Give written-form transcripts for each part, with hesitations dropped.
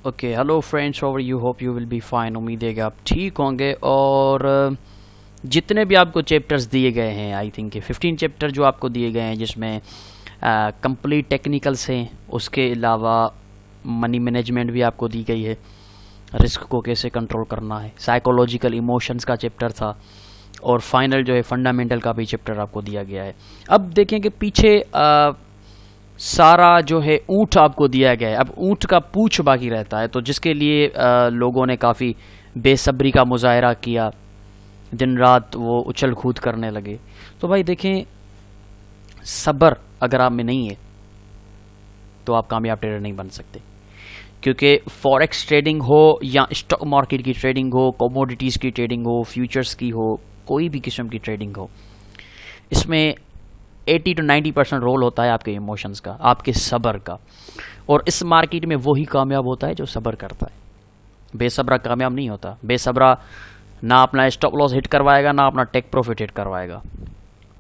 Okay, hello friends, over you hope you will be fine. उम्मीद है कि आप ठीक होंगे। और जितने भी आपको चैप्टर्स दिए गए हैं, आई थिंक 15 चैप्टर जो आपको दिए गए हैं, जिसमें कंप्लीट टेक्निकल्स हैं, उसके अलावा मनी मैनेजमेंट भी आपको दी गई है, रिस्क को कैसे कंट्रोल करना है, साइकोलॉजिकल इमोशंस का चैप्टर था, और फाइनल जो है फंडामेंटल का भी चैप्टर आपको दिया गया है। अब देखें कि पीछे सारा जो है ऊँट आपको दिया गया है। अब ऊँट का पूँछ बाकी रहता है, तो जिसके लिए लोगों ने काफ़ी बेसब्री का मुजाहरा किया, दिन रात वो उछल कूद करने लगे। तो भाई देखें, सब्र अगर आप में नहीं है तो आप कामयाब ट्रेडर नहीं बन सकते। क्योंकि फॉरेक्स ट्रेडिंग हो या स्टॉक मार्केट की ट्रेडिंग हो, कमोडिटीज़ की ट्रेडिंग हो, फ्यूचर्स की हो, कोई भी किस्म की ट्रेडिंग हो, इसमें 80 to 90% रोल होता है आपके इमोशंस का, आपके सब्र का। और इस मार्केट में वही कामयाब होता है जो सब्र करता है। बेसब्रा कामयाब नहीं होता। बेसब्रा ना अपना स्टॉप लॉस हिट करवाएगा, ना अपना टेक प्रॉफिट हिट करवाएगा।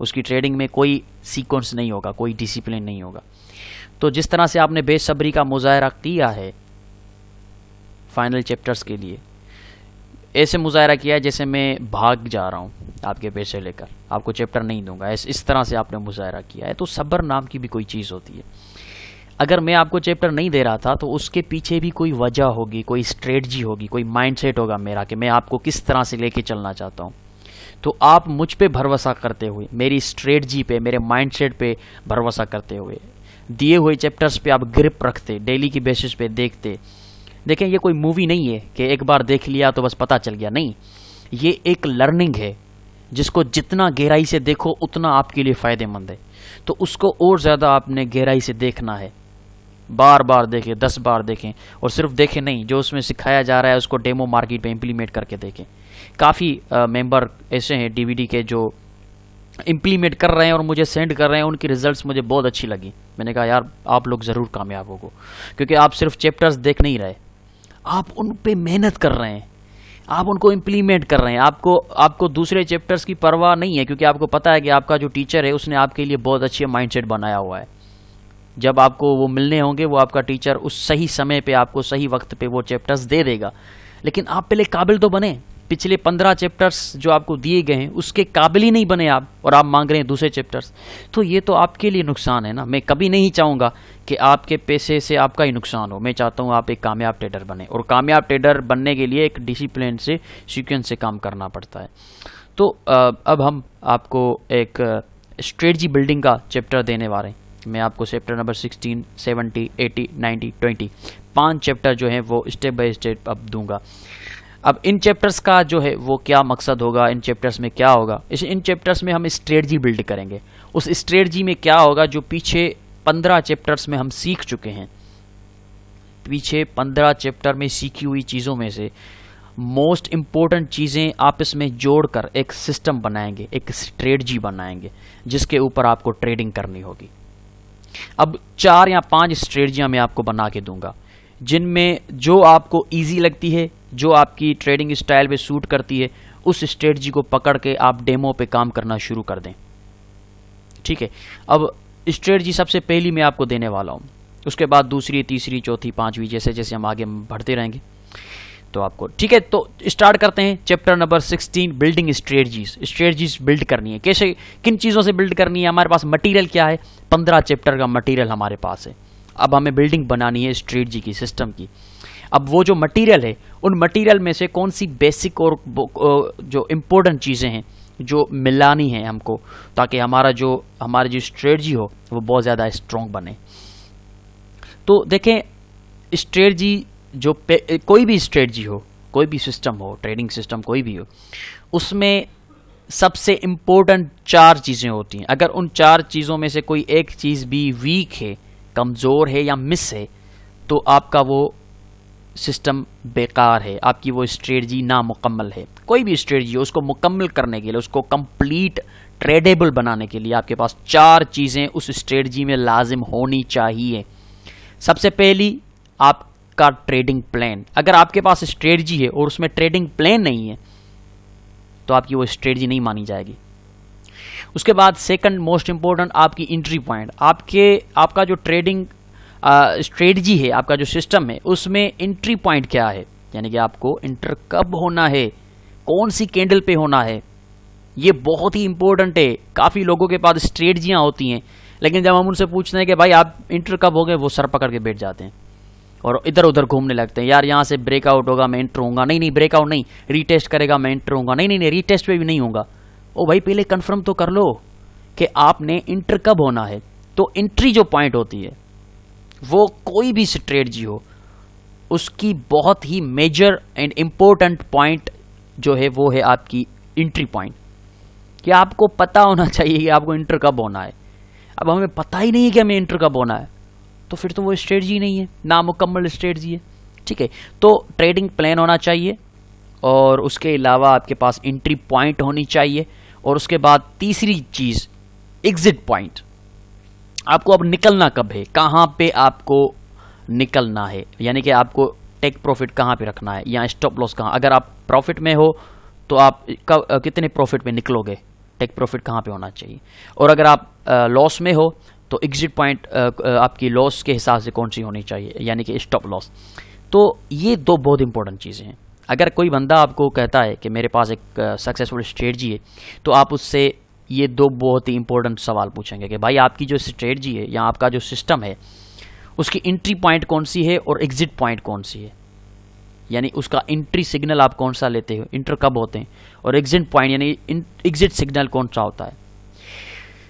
उसकी ट्रेडिंग में कोई सीक्वेंस नहीं होगा, कोई डिसिप्लिन नहीं होगा। तो जिस तरह से आपने बेसब्री का मुजाहरा किया है फाइनल चैप्टर्स के लिए, ऐसे मुजाहरा किया है जैसे मैं भाग जा रहा हूँ आपके पैसे लेकर, आपको चैप्टर नहीं दूंगा, इस तरह से आपने मुजाहरा किया है। तो सब्र नाम की भी कोई चीज़ होती है। अगर मैं आपको चैप्टर नहीं दे रहा था तो उसके पीछे भी कोई वजह होगी, कोई स्ट्रेटजी होगी, कोई माइंडसेट होगा मेरा कि मैं आपको किस तरह से लेके चलना चाहता हूँ। तो आप मुझ पे भरोसा करते हुए, मेरी स्ट्रेटजी पे, मेरे माइंडसेट पे भरोसा करते हुए, दिए हुए चैप्टर्स पे आप ग्रिप रखते, डेली की बेसिस पे देखते। देखें, ये कोई मूवी नहीं है कि एक बार देख लिया तो बस पता चल गया। नहीं, ये एक लर्निंग है जिसको जितना गहराई से देखो उतना आपके लिए फ़ायदेमंद है। तो उसको और ज़्यादा आपने गहराई से देखना है, बार बार देखें, 10 बार देखें। और सिर्फ देखें नहीं, जो उसमें सिखाया जा रहा है उसको डेमो मार्केट पे इम्प्लीमेंट करके देखें। काफ़ी मेंबर ऐसे हैं डीवीडी के जो इम्प्लीमेंट कर रहे हैं और मुझे सेंड कर रहे हैं, उनकी रिजल्ट्स मुझे बहुत अच्छी लगी। मैंने कहा यार आप लोग ज़रूर कामयाब होगो, क्योंकि आप सिर्फ चैप्टर्स देख नहीं रहे, आप उन पे मेहनत कर रहे हैं, आप उनको इम्प्लीमेंट कर रहे हैं। आपको दूसरे चैप्टर्स की परवाह नहीं है, क्योंकि आपको पता है कि आपका जो टीचर है उसने आपके लिए बहुत अच्छे माइंडसेट बनाया हुआ है। जब आपको वो मिलने होंगे, वो आपका टीचर उस सही समय पे आपको सही वक्त पे वो चैप्टर्स दे देगा। लेकिन आप पहले काबिल तो बने। पिछले 15 चैप्टर्स जो आपको दिए गए हैं उसके काबिल ही नहीं बने आप, और आप मांग रहे हैं दूसरे चैप्टर्स। तो ये तो आपके लिए नुकसान है ना। मैं कभी नहीं चाहूँगा कि आपके पैसे से आपका ही नुकसान हो। मैं चाहता हूँ आप एक कामयाब ट्रेडर बने, और कामयाब ट्रेडर बनने के लिए एक डिसिप्लिन से, सीक्वेंस से काम करना पड़ता है। तो अब हम आपको एक स्ट्रेटजी बिल्डिंग का चैप्टर देने वाले हैं। मैं आपको चैप्टर नंबर 16, 70, 80, 90, 20 5 चैप्टर जो हैं वो स्टेप बाय स्टेप अब दूंगा। अब इन चैप्टर्स का जो है वो क्या मकसद होगा, इन चैप्टर्स में क्या होगा, इन चैप्टर्स में हम स्ट्रेटजी बिल्ड करेंगे। उस स्ट्रेटजी में क्या होगा जो पीछे 15 चैप्टर्स में हम सीख चुके हैं। पीछे 15 चैप्टर में सीखी हुई चीज़ों में से मोस्ट इम्पोर्टेंट चीज़ें आप इसमें जोड़कर एक सिस्टम बनाएंगे, एक स्ट्रेटजी बनाएंगे, जिसके ऊपर आपको ट्रेडिंग करनी होगी। अब 4 या 5 स्ट्रेटजियाँ मैं आपको बना के दूंगा, जिनमें जो आपको इजी लगती है, जो आपकी ट्रेडिंग स्टाइल पे सूट करती है, उस स्ट्रेटजी को पकड़ के आप डेमो पे काम करना शुरू कर दें। ठीक है, अब स्ट्रेटजी सबसे पहली मैं आपको देने वाला हूँ, उसके बाद दूसरी, तीसरी, चौथी, पांचवी, जैसे जैसे हम आगे बढ़ते रहेंगे तो आपको। ठीक है, तो स्टार्ट करते हैं chapter number 16, building strategies. Strategies build करनी है कैसे, किन चीज़ों से बिल्ड करनी है। हमारे पास मटेरियल क्या है, 15 चैप्टर का मटेरियल हमारे पास है। अब हमें बिल्डिंग बनानी है स्ट्रेटजी की, सिस्टम की। अब वो जो मटेरियल है, उन मटेरियल में से कौन सी बेसिक और जो इम्पोर्टेंट चीज़ें हैं जो मिलानी है हमको, ताकि हमारी जो स्ट्रेटजी हो वो बहुत ज़्यादा स्ट्रॉन्ग बने। तो देखें, स्ट्रेटजी जो कोई भी स्ट्रेटजी हो, कोई भी सिस्टम हो, ट्रेडिंग सिस्टम कोई भी हो, उसमें सबसे इम्पोर्टेंट 4 चीज़ें होती हैं। अगर उन 4 चीज़ों में से कोई एक चीज़ भी वीक है, कमज़ोर है या मिस है, तो आपका वो सिस्टम बेकार है, आपकी वो स्ट्रेटजी नामुकम्मल है। कोई भी स्ट्रेटजी हो, उसको मुकम्मल करने के लिए, उसको कंप्लीट ट्रेडेबल बनाने के लिए आपके पास 4 चीज़ें उस स्ट्रेटजी में लाजिम होनी चाहिए। सबसे पहली, आपका ट्रेडिंग प्लान। अगर आपके पास स्ट्रेटजी है और उसमें ट्रेडिंग प्लान नहीं है तो आपकी वो स्ट्रेटजी नहीं मानी जाएगी। उसके बाद सेकंड मोस्ट इंपॉर्टेंट, आपकी एंट्री पॉइंट। आपका जो ट्रेडिंग स्ट्रेटजी है, आपका जो सिस्टम है, उसमें एंट्री पॉइंट क्या है, यानी कि आपको इंटर कब होना है, कौन सी कैंडल पे होना है, ये बहुत ही इंपॉर्टेंट है। काफ़ी लोगों के पास स्ट्रेटजियाँ होती हैं, लेकिन जब हम उनसे पूछते हैं कि भाई आप इंटर कब हो गए, वो सर पकड़ के बैठ जाते हैं और इधर उधर घूमने लगते हैं। यार यहाँ से ब्रेकआउट होगा मैं इंटर होऊंगा, नहीं नहीं ब्रेकआउट नहीं, रीटेस्ट करेगा मैं इंटर होऊंगा, नहीं नहीं नहीं रीटेस्ट पे भी नहीं होगा। ओ भाई पहले कंफर्म तो कर लो कि आपने इंटर कब होना है। तो एंट्री जो पॉइंट होती है वो कोई भी स्ट्रेटजी हो उसकी बहुत ही मेजर एंड इम्पोर्टेंट पॉइंट जो है वो है आपकी एंट्री पॉइंट, कि आपको पता होना चाहिए कि आपको इंटर कब होना है। अब हमें पता ही नहीं है कि हमें इंटर कब होना है, तो फिर तो वो स्ट्रेटजी नहीं है, नामुकम्मल स्ट्रेटजी है। ठीक है, तो ट्रेडिंग प्लान होना चाहिए और उसके अलावा आपके पास एंट्री पॉइंट होनी चाहिए, और उसके बाद तीसरी चीज एग्जिट पॉइंट। आपको अब निकलना कब है, कहां पे आपको निकलना है, यानी कि आपको टेक प्रॉफिट कहां पे रखना है या स्टॉप लॉस कहां। अगर आप प्रॉफिट में हो तो आप कितने प्रॉफिट में निकलोगे, टेक प्रॉफिट कहां पे होना चाहिए, और अगर आप लॉस में हो तो एग्जिट पॉइंट आपकी लॉस के हिसाब से कौन सी होनी चाहिए, यानी कि स्टॉप लॉस। तो ये दो बहुत इंपॉर्टेंट चीज़ें हैं। अगर कोई बंदा आपको कहता है कि मेरे पास एक सक्सेसफुल स्ट्रेटजी है, तो आप उससे ये दो बहुत ही इंपॉर्टेंट सवाल पूछेंगे कि भाई आपकी जो स्ट्रेटजी है या आपका जो सिस्टम है उसकी एंट्री पॉइंट कौन सी है और एग्जिट पॉइंट कौन सी है, यानी उसका एंट्री सिग्नल आप कौन सा लेते हो, इंटर कब होते हैं, और एग्जिट पॉइंट यानी एग्जिट सिग्नल कौन सा होता है।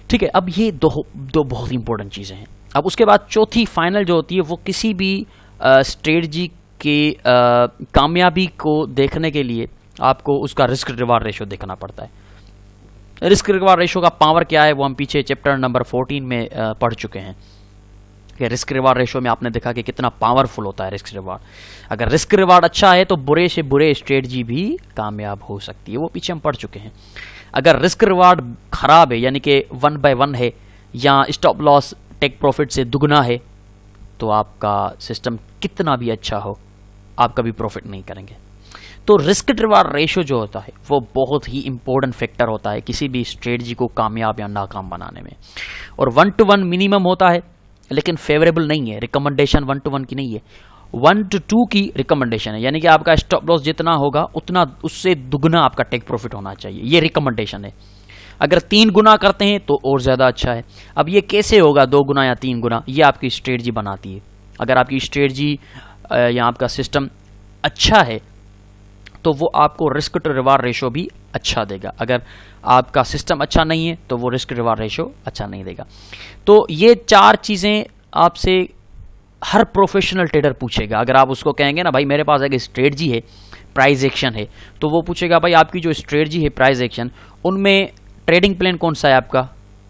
ठीक है, अब ये दो बहुत इंपॉर्टेंट चीज़ें हैं। अब उसके बाद चौथी फाइनल जो होती है वो किसी भी स्ट्रेटजी की कामयाबी को देखने के लिए आपको उसका रिस्क रिवार्ड रेशो देखना पड़ता है। रिस्क रिवार्ड रेशो का पावर क्या है वो हम पीछे चैप्टर नंबर 14 में पढ़ चुके हैं कि रिस्क रिवार्ड रेशो में आपने देखा कि कितना पावरफुल होता है रिस्क रिवार्ड। अगर रिस्क रिवार्ड अच्छा है तो बुरे से बुरे स्ट्रेटजी भी कामयाब हो सकती है, वो पीछे हम पढ़ चुके हैं। अगर रिस्क रिवार्ड खराब है, यानी कि 1 by 1 है या स्टॉप लॉस टेक प्रॉफिट से दुगना है, तो आपका सिस्टम कितना भी अच्छा हो आप कभी प्रॉफिट नहीं करेंगे। तो रिस्क रिवार्ड रेशो जो होता है वो बहुत ही इंपॉर्टेंट फैक्टर होता है किसी भी स्ट्रेटजी को कामयाब या नाकाम बनाने में। और 1 to 1 मिनिमम होता है, लेकिन फेवरेबल नहीं है। रिकमेंडेशन 1 to 1 की नहीं है, 1 to 2 की रिकमेंडेशन है, यानी कि आपका स्टॉप लॉस जितना होगा उतना उससे दुगना आपका टेक प्रॉफिट होना चाहिए, ये रिकमेंडेशन है। अगर 3 गुना करते हैं तो और ज़्यादा अच्छा है। अब ये कैसे होगा 2 गुना या 3 गुना, ये आपकी स्ट्रेटजी बनाती है। अगर आपकी स्ट्रेटजी या आपका सिस्टम अच्छा है तो वो आपको रिस्क टू रिवार्ड रेशो भी अच्छा देगा। अगर आपका सिस्टम अच्छा नहीं है तो वो रिस्क रिवार्ड रेशो अच्छा नहीं देगा। तो ये 4 चीज़ें आपसे हर प्रोफेशनल ट्रेडर पूछेगा। अगर आप उसको कहेंगे ना भाई मेरे पास एक स्ट्रेटजी है, प्राइस एक्शन है, तो वो पूछेगा भाई आपकी जो स्ट्रेटजी है प्राइस एक्शन, उनमें ट्रेडिंग प्लान कौन सा है आपका,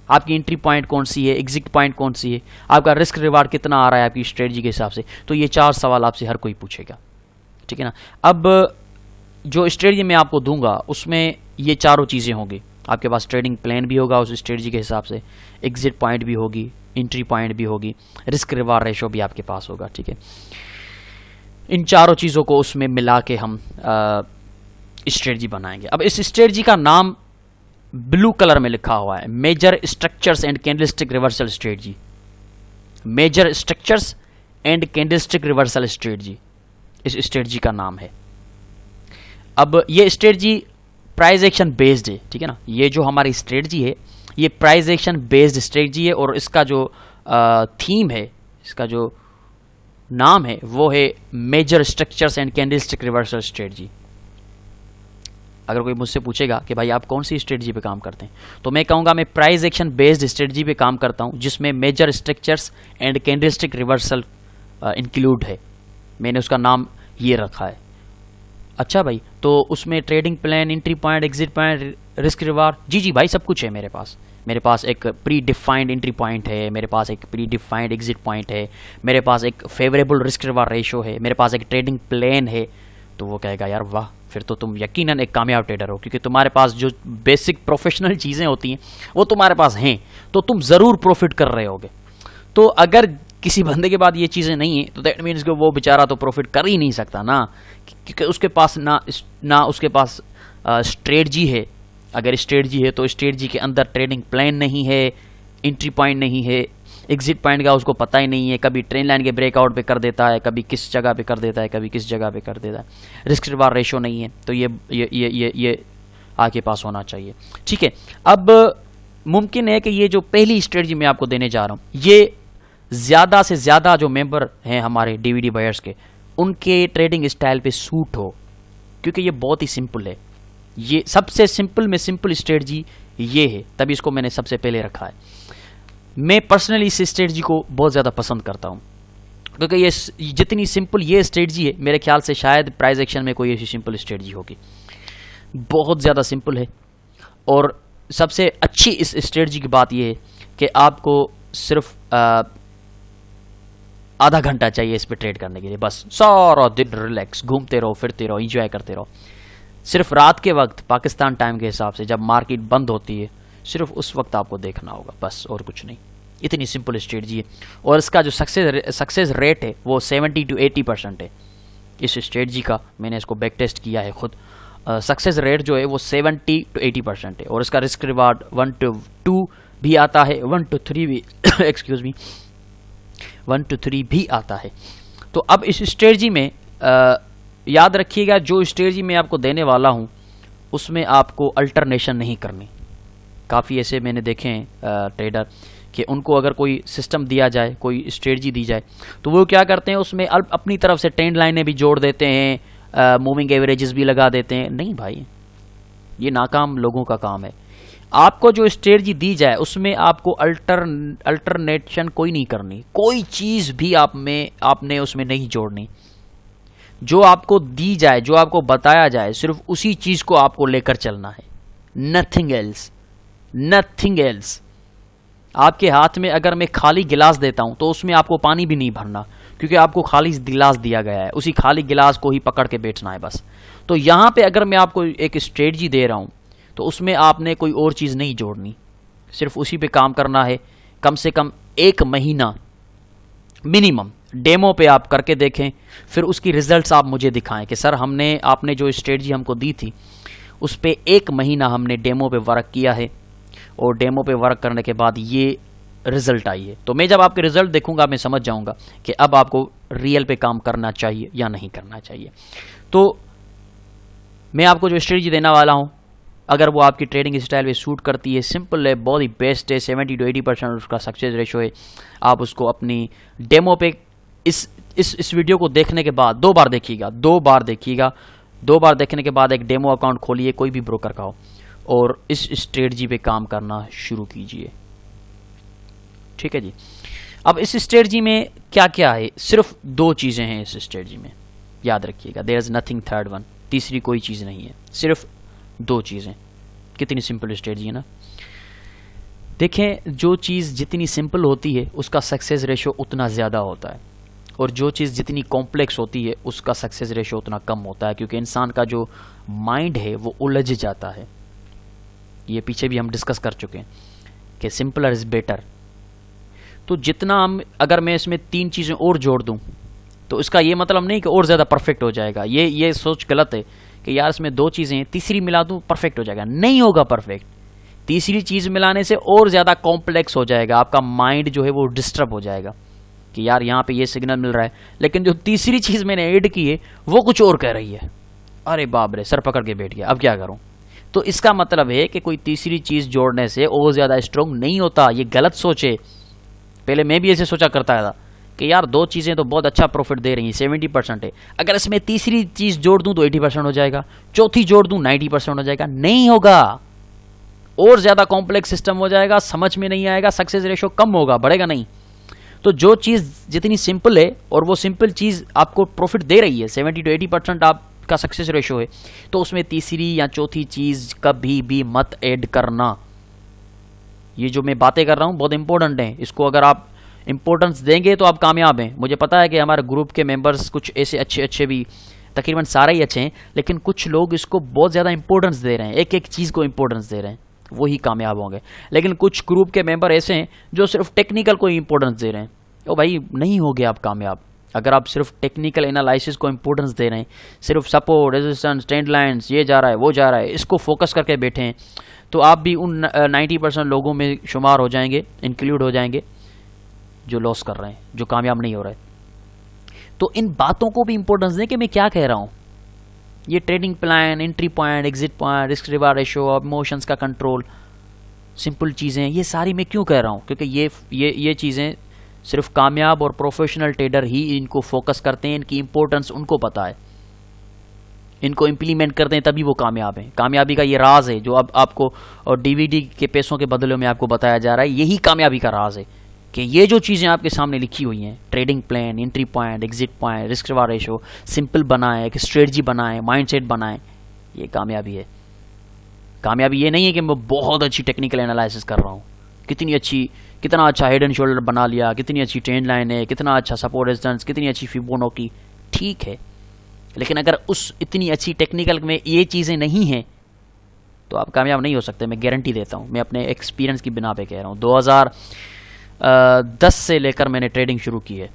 आपकी एंट्री पॉइंट कौन सी है, एग्जिट पॉइंट कौन सी है, आपका रिस्क रिवार्ड कितना आ रहा है आपकी स्ट्रेटजी के हिसाब से। तो ये 4 सवाल आपसे हर कोई पूछेगा, ठीक है ना। अब जो स्ट्रेटजी मैं आपको दूंगा उसमें ये चारों चीज़ें होंगी। आपके पास ट्रेडिंग प्लान भी होगा उस स्ट्रेटजी के हिसाब से, एग्जिट पॉइंट भी होगी, एंट्री पॉइंट भी होगी, रिस्क रिवार्ड रेशो भी आपके पास होगा, ठीक है। इन चारों चीज़ों को उसमें मिला के हम स्ट्रेटजी बनाएंगे। अब इस स्ट्रेटजी का नाम ब्लू कलर में लिखा हुआ है, major structures and candlestick reversal strategy. Major structures and candlestick reversal strategy इस स्ट्रेटजी का नाम है। अब ये स्ट्रेटजी प्राइस एक्शन बेस्ड है, ठीक है ना। ये जो हमारी स्ट्रेटजी है ये प्राइस एक्शन बेस्ड स्ट्रेटजी है, और इसका जो थीम है, इसका जो नाम है वो है major structures and candlestick reversal strategy. अगर कोई मुझसे पूछेगा कि भाई आप कौन सी स्ट्रेटजी पे काम करते हैं, तो मैं कहूँगा मैं प्राइस एक्शन बेस्ड स्ट्रेटजी पे काम करता हूँ, जिसमें major structures and candlestick reversal include है। मैंने उसका नाम ये रखा है। अच्छा भाई, तो उसमें trading plan, entry point, exit point, risk reward, जी भाई सब कुछ है मेरे पास। मेरे पास एक प्री डिफाइंड एंट्री पॉइंट है, मेरे पास एक प्री डिफाइंड एग्जिट पॉइंट है, मेरे पास एक फेवरेबल रिस्क रिवार्ड रेशो है, मेरे पास एक ट्रेडिंग प्लान है। तो वो कहेगा यार वाह, फिर तो तुम यकीनन एक कामयाब ट्रेडर हो, क्योंकि तुम्हारे पास जो बेसिक प्रोफेशनल चीज़ें होती हैं वो तुम्हारे पास हैं, तो तुम ज़रूर प्रॉफिट कर रहे होगे। तो अगर किसी बंदे के बाद ये चीज़ें नहीं है तो दैट मीन्स कि वो बेचारा तो प्रॉफिट कर ही नहीं सकता ना, क्योंकि उसके पास ना उसके पास स्ट्रेटजी है। अगर स्ट्रेटजी है तो स्ट्रेटजी के अंदर ट्रेडिंग प्लान नहीं है, एंट्री पॉइंट नहीं है, एग्जिट पॉइंट का उसको पता ही नहीं है, कभी ट्रेन लाइन के ब्रेकआउट पे कर देता है, कभी किस जगह पे कर देता है, कभी किस जगह पे कर देता है। रिस्क रिवार्ड रेशो नहीं है, तो ये आपके पास होना चाहिए। ठीक है, अब मुमकिन है कि ये जो पहली स्ट्रेटजी मैं आपको देने जा रहा हूँ, ये ज़्यादा से ज़्यादा जो मेंबर हैं हमारे डीवीडी बायर्स के, उनके ट्रेडिंग स्टाइल पे सूट हो, क्योंकि ये बहुत ही सिंपल है। ये सबसे सिंपल में सिंपल स्ट्रेटजी ये है, तभी इसको मैंने सबसे पहले रखा है। मैं पर्सनली इस स्ट्रेटजी को बहुत ज़्यादा पसंद करता हूँ, क्योंकि ये जितनी सिंपल ये स्ट्रेटजी है, मेरे ख्याल से शायद प्राइस एक्शन में कोई ऐसी सिंपल स्ट्रेटजी होगी। बहुत ज़्यादा सिंपल है, और सबसे अच्छी इस स्ट्रेटजी की बात यह है कि आपको सिर्फ आधा घंटा चाहिए इस पर ट्रेड करने के लिए, बस सारा दिन रिलैक्स घूमते रहो, फिरते रहो, एंजॉय करते रहो। सिर्फ रात के वक्त पाकिस्तान टाइम के हिसाब से जब मार्केट बंद होती है, सिर्फ उस वक्त आपको देखना होगा, बस और कुछ नहीं। इतनी सिंपल स्ट्रेटजी है, और इसका जो सक्सेस रेट है वो 70 to 80% है इस स्ट्रेटजी का। मैंने इसको बैक टेस्ट किया है खुद। सक्सेस रेट जो है वो 70 to 80% है, और इसका रिस्क रिवार्ड 1 to 2 भी आता है, 1 to 3 भी एक्सक्यूज मी 1 to 3 भी आता है। तो अब इस स्ट्रेटजी में याद रखिएगा, जो स्ट्रेटजी मैं आपको देने वाला हूं उसमें आपको अल्टरनेशन नहीं करनी। काफ़ी ऐसे मैंने देखे हैं ट्रेडर कि उनको अगर कोई सिस्टम दिया जाए, कोई स्ट्रेटजी दी जाए, तो वो क्या करते हैं, उसमें अपनी तरफ से ट्रेंड लाइनें भी जोड़ देते हैं, मूविंग एवरेजेस भी लगा देते हैं। नहीं भाई, ये नाकाम लोगों का काम है। आपको जो स्ट्रेटजी दी जाए उसमें आपको अल्टरनेशन कोई नहीं करनी, कोई चीज़ भी आपने उसमें नहीं जोड़नी। जो आपको दी जाए, जो आपको बताया जाए, सिर्फ उसी चीज़ को आपको लेकर चलना है, नथिंग एल्स, नथिंग एल्स। आपके हाथ में अगर मैं खाली गिलास देता हूं तो उसमें आपको पानी भी नहीं भरना, क्योंकि आपको खाली गिलास दिया गया है, उसी खाली गिलास को ही पकड़ के बैठना है बस। तो यहां पे अगर मैं आपको एक स्ट्रेटजी दे रहा हूं तो उसमें आपने कोई और चीज़ नहीं जोड़नी, सिर्फ उसी पे काम करना है। कम से कम 1 महीना मिनिमम डेमो पे आप करके देखें, फिर उसकी रिजल्ट्स आप मुझे दिखाएं कि सर आपने जो स्ट्रेटजी हमको दी थी उस पर 1 महीना हमने डेमो पे वर्क किया है, और डेमो पे वर्क करने के बाद ये रिजल्ट आई है। तो मैं जब आपके रिजल्ट देखूंगा मैं समझ जाऊंगा कि अब आपको रियल पे काम करना चाहिए या नहीं करना चाहिए। तो मैं आपको जो स्ट्रेटजी देने वाला हूं, अगर वो आपकी ट्रेडिंग स्टाइल में सूट करती है, सिंपल है, बहुत ही बेस्ट है, 70 to 80% उसका सक्सेस रेशो है। आप उसको अपनी डेमो पे इस वीडियो को देखने के बाद 2 बार देखिएगा, 2 बार देखिएगा। 2 बार देखने के बाद एक डेमो अकाउंट खोलिए, कोई भी ब्रोकर का हो, और इस स्ट्रेटजी पे काम करना शुरू कीजिए। ठीक है जी। अब इस स्ट्रेटजी में क्या क्या है, सिर्फ 2 चीज़ें हैं इस स्ट्रेटजी में, याद रखिएगा। There is nothing third one, तीसरी कोई चीज़ नहीं है, सिर्फ 2 चीज़ें। कितनी सिंपल स्ट्रेटजी है ना। देखें, जो चीज़ जितनी सिंपल होती है उसका सक्सेस रेशो उतना ज़्यादा होता है, और जो चीज़ जितनी कॉम्प्लेक्स होती है उसका सक्सेस रेशो उतना कम होता है, क्योंकि इंसान का जो माइंड है वो उलझ जाता है। ये पीछे भी हम डिस्कस कर चुके हैं कि सिंपलर इज़ बेटर। तो जितना अगर मैं इसमें 3 चीज़ें और जोड़ दूं तो इसका ये मतलब नहीं कि और ज़्यादा परफेक्ट हो जाएगा। ये सोच गलत है कि यार इसमें 2 चीज़ें हैं, तीसरी मिला दूं परफेक्ट हो जाएगा। नहीं होगा परफेक्ट। तीसरी चीज़ मिलाने से और ज़्यादा कॉम्प्लेक्स हो जाएगा, आपका माइंड जो है वो डिस्टर्ब हो जाएगा कि यार यहाँ पे ये सिग्नल मिल रहा है, लेकिन जो तीसरी चीज़ मैंने ऐड की है वो कुछ और कह रही है। अरे बाप रे, सर पकड़ के बैठ गया, अब क्या करूँ। तो इसका मतलब है कि कोई तीसरी चीज़ जोड़ने से और ज़्यादा स्ट्रॉन्ग नहीं होता। ये गलत सोच है। पहले मैं भी ऐसे सोचा करता था कि यार 2 चीज़ें तो बहुत अच्छा प्रॉफिट दे रही हैं, 70% है, अगर इसमें तीसरी चीज़ जोड़ दूं तो 80% हो जाएगा, चौथी जोड़ दूं 90% हो जाएगा। नहीं होगा, और ज़्यादा कॉम्प्लेक्स सिस्टम हो जाएगा, समझ में नहीं आएगा, सक्सेस रेशो कम होगा, बढ़ेगा नहीं। तो जो चीज़ जितनी सिंपल है और वो सिंपल चीज़ आपको प्रॉफिट दे रही है, 70 to 80% आपका सक्सेस रेशो है, तो उसमें तीसरी या चौथी चीज़ कभी भी मत ऐड करना। ये जो मैं बातें कर रहा हूँ बहुत इंपॉर्टेंट है, इसको अगर आप इंपॉर्टेंस देंगे तो आप कामयाब हैं। मुझे पता है कि हमारे ग्रुप के मेंबर्स कुछ ऐसे अच्छे भी, तकरीबन सारे ही अच्छे हैं, लेकिन कुछ लोग इसको बहुत ज़्यादा इंपॉर्टेंस दे रहे हैं, एक एक चीज़ को इंपॉर्टेंस दे रहे हैं, वही कामयाब होंगे। लेकिन कुछ ग्रुप के मेंबर ऐसे हैं जो सिर्फ टेक्निकल को इंपॉर्टेंस दे रहे हैं, तो भाई नहीं होगे आप कामयाब। अगर आप सिर्फ टेक्निकल एनालिसिस को इंपॉर्टेंस दे रहे हैं, सिर्फ सपोर्ट, रेजिस्टेंस, ट्रेंड लाइन्स, ये जा रहा है वो जा रहा है, इसको फोकस करके बैठे हैं, तो आप भी उन 90% लोगों में शुमार हो जाएंगे, इंक्लूड हो जाएंगे जो लॉस कर रहे हैं, जो कामयाब नहीं हो रहे। तो इन बातों को भी इंपॉर्टेंस दें कि मैं क्या कह रहा हूं। ये trading plan, entry point, exit point, risk reward ratio, emotions का कंट्रोल, सिंपल चीज़ें, ये सारी मैं क्यों कह रहा हूँ, क्योंकि ये चीज़ें सिर्फ कामयाब और प्रोफेशनल ट्रेडर ही इनको फोकस करते हैं, इनकी इंपॉर्टेंस उनको पता है, इनको इम्प्लीमेंट करते हैं तभी वो कामयाब हैं। कामयाबी का ये राज है जो अब आपको और डीवीडी के पैसों के बदले में आपको बताया जा रहा है, यही कामयाबी का राज है कि ये जो चीज़ें आपके सामने लिखी हुई हैं, trading plan, entry point, exit point, risk reward ratio, simple बनाएं, एक स्ट्रेटजी बनाएं, माइंडसेट बनाएं, ये कामयाबी है। कामयाबी ये नहीं है कि मैं बहुत अच्छी टेक्निकल एनालिसिस कर रहा हूँ, कितना अच्छा हेड एंड शोल्डर बना लिया, कितनी अच्छी ट्रेंड लाइन है, कितना अच्छा सपोर्ट रेजिस्टेंस, कितनी अच्छी फिबोनाची, ठीक है, लेकिन अगर उस इतनी अच्छी टेक्निकल में ये चीज़ें नहीं हैं तो आप कामयाब नहीं हो सकते। मैं गारंटी देता हूँ, मैं अपने एक्सपीरियंस की बिना पे कह रहा हूँ। 2010 से लेकर मैंने ट्रेडिंग शुरू की है।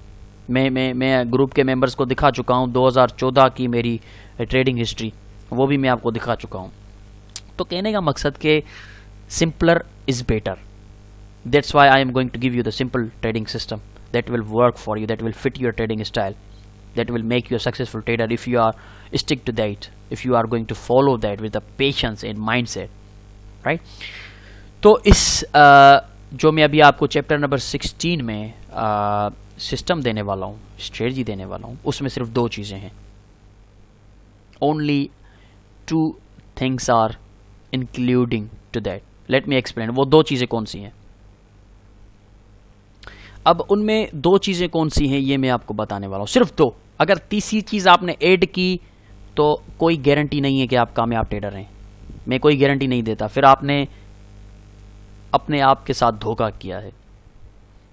मैं ग्रुप के मेंबर्स को दिखा चुका हूँ 2014 की मेरी ट्रेडिंग हिस्ट्री, वो भी मैं आपको दिखा चुका हूँ। तो कहने का मकसद कि simpler is better, that's why I am going to give you the simple trading system that will work for you, that will fit your trading style, that will make you a successful trader if you are stick to that, if you are going to follow that with the patience and mindset, right? तो इस जो मैं अभी आपको chapter number 16 में system देने वाला हूँ, स्ट्रेटजी देने वाला हूँ, उसमें सिर्फ 2 चीज़ें हैं। Only 2 things are including to that. Let me explain. वो 2 चीज़ें कौन सी हैं? अब उनमें 2 चीज़ें कौन सी हैं ये मैं आपको बताने वाला हूँ, सिर्फ 2। अगर तीसरी चीज़ आपने ऐड की तो कोई गारंटी नहीं है कि आप कामयाब ट्रेडर हैं, मैं कोई गारंटी नहीं देता, फिर आपने अपने आप के साथ धोखा किया है,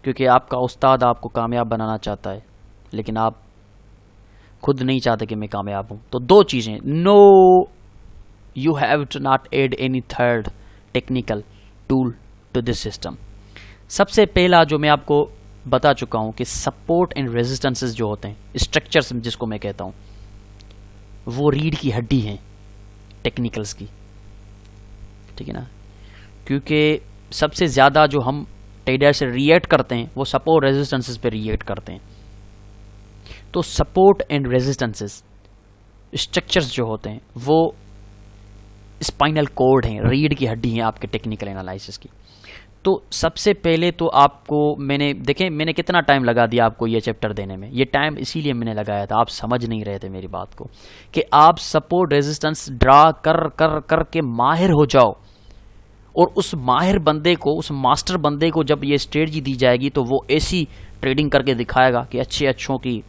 क्योंकि आपका उस्ताद आपको कामयाब बनाना चाहता है लेकिन आप खुद नहीं चाहते कि मैं कामयाब हूँ। तो 2 चीज़ें, no, you have to not add any third technical tool to this system. सबसे पहला जो मैं आपको बता चुका हूं कि सपोर्ट एंड रेजिस्टेंसेस जो होते हैं, स्ट्रक्चर्स जिसको मैं कहता हूं, वो रीढ़ की हड्डी हैं टेक्निकल्स की, ठीक है ना, क्योंकि सबसे ज़्यादा जो हम ट्रेडर से रिएक्ट करते हैं वो सपोर्ट रेजिस्टेंसेस पे रिएक्ट करते हैं। तो सपोर्ट एंड रेजिस्टेंसेस स्ट्रक्चर्स जो होते हैं वो स्पाइनल कॉर्ड हैं, रीढ़ की हड्डी हैं आपके टेक्निकल एनालिसिस की। तो सबसे पहले तो आपको मैंने कितना टाइम लगा दिया आपको ये चैप्टर देने में, ये टाइम इसीलिए मैंने लगाया था, आप समझ नहीं रहे थे मेरी बात को, कि आप सपोर्ट रेजिस्टेंस ड्रा कर के माहिर हो जाओ, और उस माहिर बंदे को, उस मास्टर बंदे को जब ये स्ट्रेटजी दी जाएगी तो वो ऐसी ट्रेडिंग करके दिखाएगा कि अच्छों की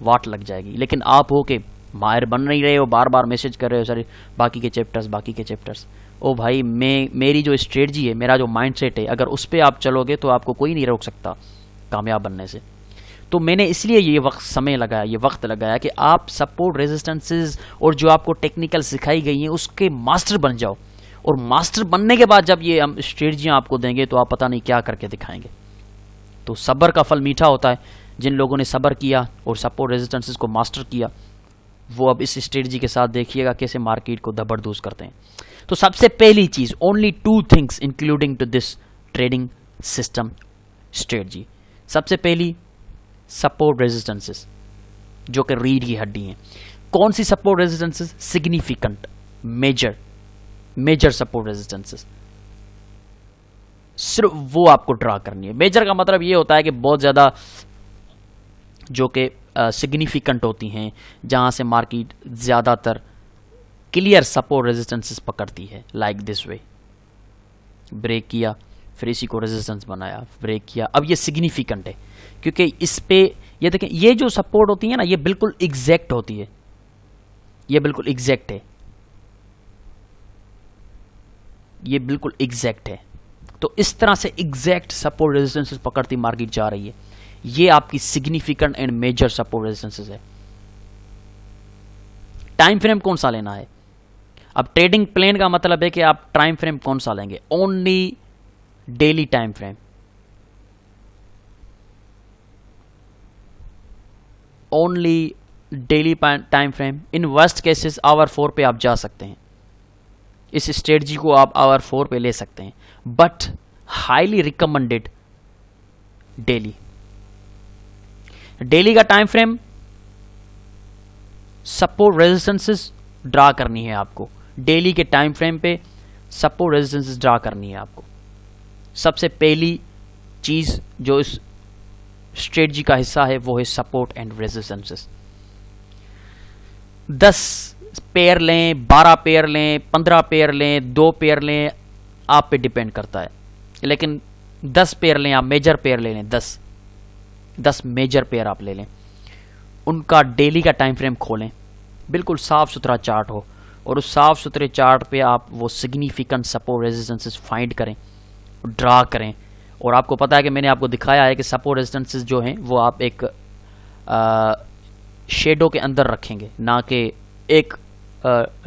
वाट लग जाएगी। लेकिन आप हो के माहिर बन नहीं रहे हो, बार बार मैसेज कर रहे हो सर बाकी के चैप्टर्स, ओ भाई मेरी जो स्ट्रेटजी है, मेरा जो माइंडसेट है, अगर उस पर आप चलोगे तो आपको कोई नहीं रोक सकता कामयाब बनने से। तो मैंने इसलिए ये वक्त लगाया कि आप सपोर्ट रेजिस्टेंसेस और जो आपको टेक्निकल सिखाई गई हैं उसके मास्टर बन जाओ, और मास्टर बनने के बाद जब ये हम स्ट्रेटजियाँ आपको देंगे तो आप पता नहीं क्या करके दिखाएंगे। तो सब्र का फल मीठा होता है। जिन लोगों ने सब्र किया और सपोर्ट रेजिस्टेंसेस को मास्टर किया, वो अब इस स्ट्रेटजी के साथ देखिएगा कैसे मार्केट को जबरदस्त करते हैं। तो सबसे पहली चीज, only 2 things including to this trading system strategy. सबसे पहली सपोर्ट रेजिस्टेंसेस जो कि रीढ़ की हड्डी हैं। कौन सी support resistances? Significant, major support resistances, सिर्फ वो आपको ड्रा करनी है। मेजर का मतलब ये होता है कि बहुत ज्यादा जो कि सिग्निफिकेंट होती हैं, जहां से मार्केट ज्यादातर क्लियर सपोर्ट रेजिस्टेंसेस पकड़ती है, लाइक दिस वे, ब्रेक किया फिर इसी को रेजिस्टेंस बनाया, ब्रेक किया, अब ये सिग्निफिकेंट है क्योंकि इस पे ये देखें, ये जो सपोर्ट होती है ना, ये बिल्कुल एग्जैक्ट होती है, ये बिल्कुल एग्जैक्ट है, ये बिल्कुल एग्जैक्ट है। तो इस तरह से एग्जैक्ट सपोर्ट रेजिस्टेंसेस पकड़ती मार्केट जा रही है, ये आपकी significant and major support resistances है। टाइम फ्रेम कौन सा लेना है? अब ट्रेडिंग प्लान का मतलब है कि आप टाइम फ्रेम कौन सा लेंगे? Only daily time frame, only daily time frame. In worst cases hour 4 पे आप जा सकते हैं, इस स्ट्रेटजी को आप आवर 4 पे ले सकते हैं, but highly recommended daily, daily का time frame, support resistances draw करनी है आपको। डेली के टाइम फ्रेम पे सपोर्ट रेजिस्टेंसेस ड्रा करनी है आपको। सबसे पहली चीज जो इस स्ट्रेटजी का हिस्सा है वो है सपोर्ट एंड रेजिस्टेंसेस। 10 पेयर लें, 12 पेयर लें, 15 पेयर लें, 2 पेयर लें, आप पे डिपेंड करता है। लेकिन 10 पेयर लें, आप मेजर पेयर ले लें, 10 मेजर पेयर आप ले लें, उनका डेली का टाइम फ्रेम खोलें, बिल्कुल साफ सुथरा चार्ट हो, और उस साफ सुथरे चार्ट पे आप वो सिग्निफिकेंट सपोर्ट रेजिस्टेंसेस फाइंड करें, ड्रा करें। और आपको पता है कि मैंने आपको दिखाया है कि सपोर्ट रेजिस्टेंसेस जो हैं वो आप एक शेडो के अंदर रखेंगे, ना कि एक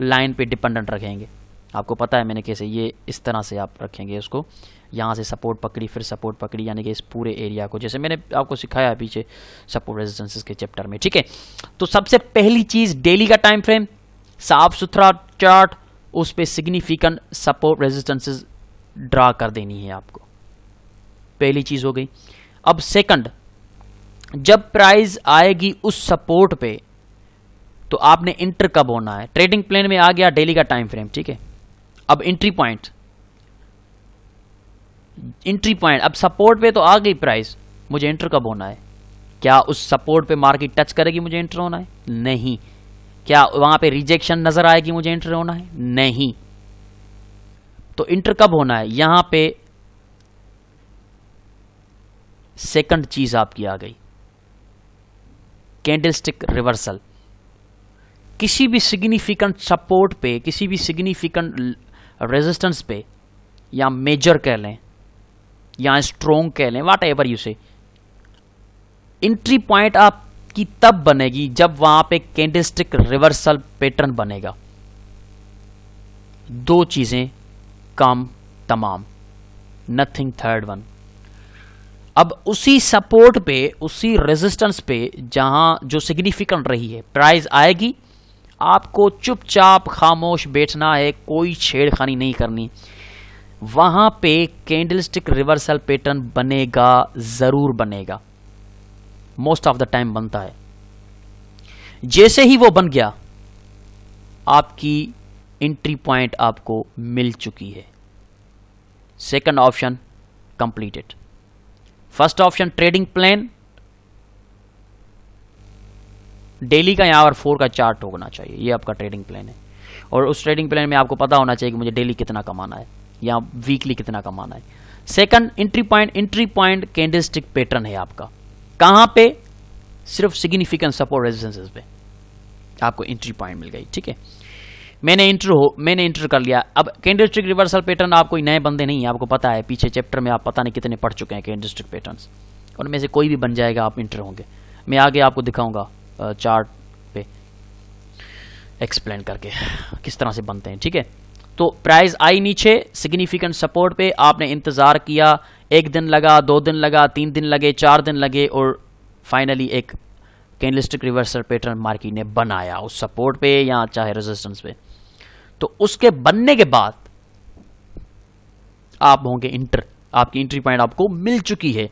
लाइन पे डिपेंडेंट रखेंगे। आपको पता है मैंने कैसे, ये इस तरह से आप रखेंगे उसको, यहाँ से सपोर्ट पकड़ी, फिर सपोर्ट पकड़ी, यानी कि इस पूरे एरिया को, जैसे मैंने आपको सिखाया है पीछे सपोर्ट रेजिस्टेंसेस के चैप्टर में, ठीक है। तो सबसे पहली चीज डेली का टाइम फ्रेम, साफ सुथरा चार्ट, उस पे सिग्निफिकेंट सपोर्ट रेजिस्टेंसेस ड्रा कर देनी है आपको। पहली चीज हो गई। अब सेकंड, जब प्राइस आएगी उस सपोर्ट पे तो आपने इंटर कब होना है। ट्रेडिंग प्लान में आ गया डेली का टाइम फ्रेम, ठीक है। अब एंट्री पॉइंट, अब सपोर्ट पे तो आ गई प्राइस, मुझे एंटर कब होना है। क्या उस सपोर्ट पे मार्केट टच करेगी मुझे एंटर होना है? नहीं। क्या वहां पे रिजेक्शन नजर आएगी मुझे एंटर होना है? नहीं। तो इंटर कब होना है? यहां पे सेकंड चीज आपकी आ गई, कैंडलस्टिक रिवर्सल। किसी भी सिग्निफिकेंट सपोर्ट पे, किसी भी सिग्निफिकेंट रेजिस्टेंस पे, या मेजर कह लें या स्ट्रोंग कह लें, व्हाट एवर यू से, एंट्री पॉइंट आपकी तब बनेगी जब वहां पे कैंडलस्टिक रिवर्सल पैटर्न बनेगा। दो चीजें काम तमाम, नथिंग थर्ड वन। अब उसी सपोर्ट पे, उसी रेजिस्टेंस पे जहां जो सिग्निफिकेंट रही है, प्राइस आएगी, आपको चुपचाप खामोश बैठना है, कोई छेड़खानी नहीं करनी। वहां पे कैंडलस्टिक रिवर्सल पैटर्न बनेगा, जरूर बनेगा, मोस्ट ऑफ द टाइम बनता है। जैसे ही वो बन गया, आपकी एंट्री पॉइंट आपको मिल चुकी है। Second option completed. First option trading plan, daily का यहाँ पर 4 का चार्ट होना चाहिए, ये आपका ट्रेडिंग प्लान है। और उस ट्रेडिंग प्लान में आपको पता होना चाहिए कि मुझे डेली कितना कमाना है या वीकली कितना कमाना है। Second entry point candlestick pattern है आपका, कहां पे? सिर्फ सिग्निफिकेंट सपोर्ट रेजिस्टेंसेस पे आपको एंट्री पॉइंट मिल गई, ठीक है। मैंने इंटर कर लिया। अब कैंडलस्टिक रिवर्सल पैटर्न आप कोई नए बंदे नहीं है, आपको पता है, पीछे चैप्टर में आप पता नहीं कितने पढ़ चुके हैं कैंडलस्टिक पैटर्न्स, उनमें से कोई भी बन जाएगा, आप इंटर होंगे। मैं आगे आपको दिखाऊंगा चार्ट पे एक्सप्लेन करके किस तरह से बनते हैं, ठीक है। तो प्राइस आई नीचे सिग्निफिकेंट सपोर्ट पे, आपने इंतजार किया, 1 दिन लगा, 2 दिन लगा, 3 दिन लगे, 4 दिन लगे, और फाइनली एक कैंडलस्टिक रिवर्सल पैटर्न मार्केट ने बनाया उस सपोर्ट पे या चाहे रेजिस्टेंस पे। तो उसके बनने के बाद आप होंगे इंटर, आपकी एंट्री पॉइंट आपको मिल चुकी है।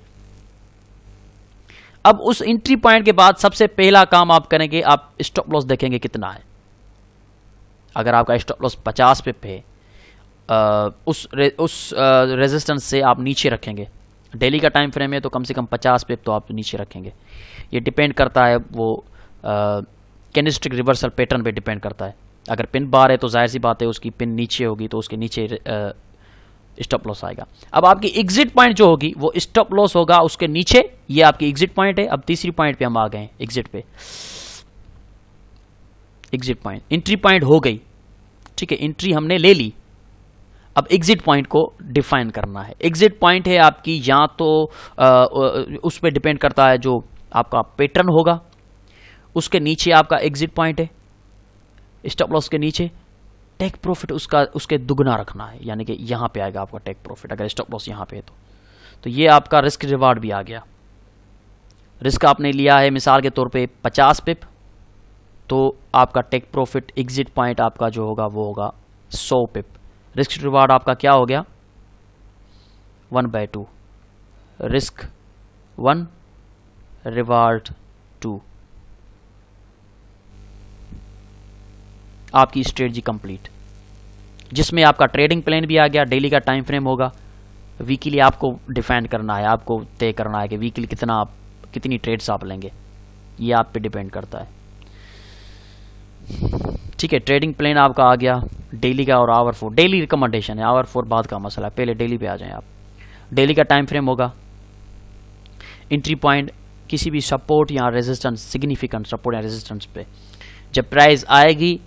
अब उस एंट्री पॉइंट के बाद सबसे पहला काम आप करेंगे, आप स्टॉप लॉस देखेंगे कितना है। अगर आपका स्टॉप लॉस 50 पिप है, उस रेजिस्टेंस से आप नीचे रखेंगे। डेली का टाइम फ्रेम है तो कम से कम 50 पिप तो आप नीचे रखेंगे। ये डिपेंड करता है, वो कैंडलस्टिक रिवर्सल पैटर्न पे डिपेंड करता है। अगर पिन बार है तो जाहिर सी बात है उसकी पिन नीचे होगी, तो उसके नीचे स्टॉप लॉस आएगा। अब आपकी एग्जिट पॉइंट जो होगी वो स्टॉप लॉस होगा उसके नीचे, ये आपकी एग्जिट पॉइंट है। अब तीसरी पॉइंट पे हम आ गए, एग्जिट पे। एग्जिट पॉइंट, एंट्री पॉइंट हो गई, ठीक है, एंट्री हमने ले ली। अब एग्जिट पॉइंट को डिफाइन करना है। एग्जिट पॉइंट है आपकी, या तो उस पर डिपेंड करता है जो आपका पैटर्न होगा, उसके नीचे आपका एग्जिट पॉइंट है, स्टॉप लॉस के नीचे। टेक प्रॉफिट उसके दुगना रखना है, यानी कि यहां पे आएगा आपका टेक प्रॉफिट, अगर स्टॉप लॉस यहां पे है तो ये आपका रिस्क रिवार्ड भी आ गया। रिस्क आपने लिया है मिसाल के तौर पे 50 पिप, तो आपका टेक प्रॉफिट एग्जिट पॉइंट आपका जो होगा वो होगा 100 पिप। रिस्क रिवार्ड आपका क्या हो गया? 1/2। रिस्क 1, रिवार्ड 2, आपकी स्ट्रेटजी कंप्लीट, जिसमें आपका ट्रेडिंग प्लान भी आ गया, डेली का टाइम फ्रेम होगा, वीकली आपको डिफाइन करना है, आपको तय करना है कि वीकली कितनी ट्रेड्स आप लेंगे, ये आप पे डिपेंड करता है। ठीक है, ट्रेडिंग प्लान आपका आ गया डेली का, और आवर 4 डेली रिकमेंडेशन है, आवर 4 बाद का मसला है, पहले डेली पे आ जाएं आप। डेली का टाइम फ्रेम होगा, एंट्री पॉइंट किसी भी सपोर्ट या रेजिस्टेंस, सिग्निफिकेंट सपोर्ट या रेजिस्टेंस पे जब प्राइस आएगी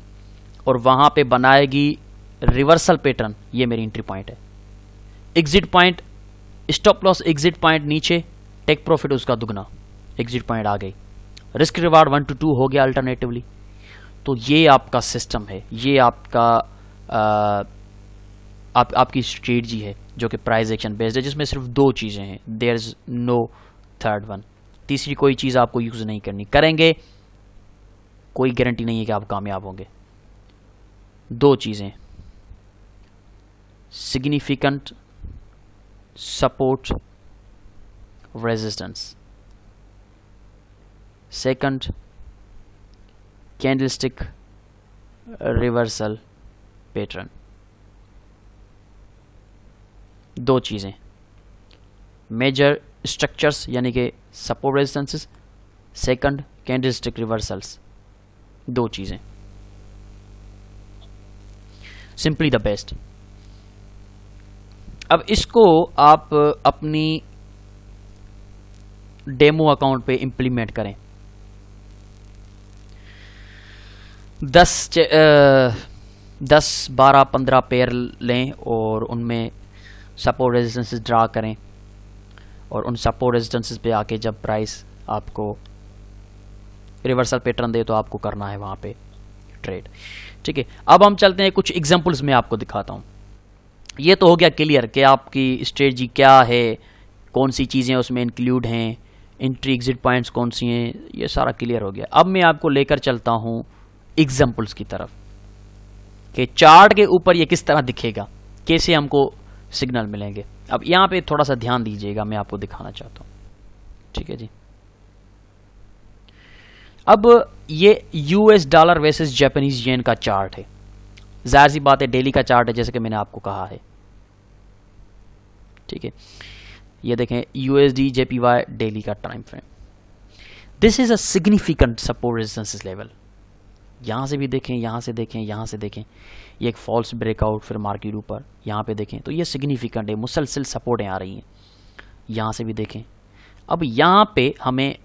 और वहां पे बनाएगी रिवर्सल पैटर्न, ये मेरी एंट्री पॉइंट है। Exit point, stop loss exit point नीचे, टेक प्रॉफिट उसका दुगना, एग्जिट पॉइंट आ गई, रिस्क रिवार्ड 1 to 2 हो गया अल्टरनेटिवली। तो ये आपका सिस्टम है, ये आपका आपकी स्ट्रेटजी है जो कि प्राइस एक्शन बेस्ड है, जिसमें सिर्फ 2 चीज़ें हैं, there is no third one, तीसरी कोई चीज़ आपको यूज़ नहीं करनी, करेंगे कोई गारंटी नहीं है कि आप कामयाब होंगे। 2 चीज़ें, significant support resistance, second candlestick reversal pattern. 2 चीज़ें, मेजर स्ट्रक्चर्स यानी कि support resistances, second candlestick reversals, 2 चीज़ें, सिंपली द बेस्ट। अब इसको आप अपनी डेमो अकाउंट पे इंप्लीमेंट करें। 10, 12, 15 पेयर लें और उनमें सपोर्ट रेजिस्टेंसेस ड्रा करें, और उन सपोर्ट रेजिस्टेंसेस पे आके जब प्राइस आपको रिवर्सल पैटर्न दे तो आपको करना है वहाँ पे ट्रेड। ठीक है, अब हम चलते हैं कुछ एग्जांपल्स में आपको दिखाता हूँ। ये तो हो गया क्लियर कि आपकी स्ट्रेटजी क्या है, कौन सी चीज़ें उसमें इंक्लूड हैं, एंट्री एग्जिट पॉइंट्स कौन सी हैं, ये सारा क्लियर हो गया। अब मैं आपको लेकर चलता हूँ एग्जांपल्स की तरफ कि चार्ट के ऊपर ये किस तरह दिखेगा, कैसे हमको सिग्नल मिलेंगे। अब यहाँ पे थोड़ा सा ध्यान दीजिएगा, मैं आपको दिखाना चाहता हूँ। ठीक है जी, अब ये US dollar versus Japanese yen का चार्ट है, जाहिर सी बात है डेली का चार्ट है जैसे कि मैंने आपको कहा है। ठीक है, ये देखें USD JPY डेली का time frame, this is a significant support resistance level. यहां से भी देखें, यहां से देखें, यहां से देखें, ये एक फॉल्स ब्रेकआउट, फिर मार्केट ऊपर, यहां पे देखें तो ये सिग्निफिकेंट है, मुसलसल सपोर्टें आ रही हैं। यहां से भी देखें, अब यहां पे हमें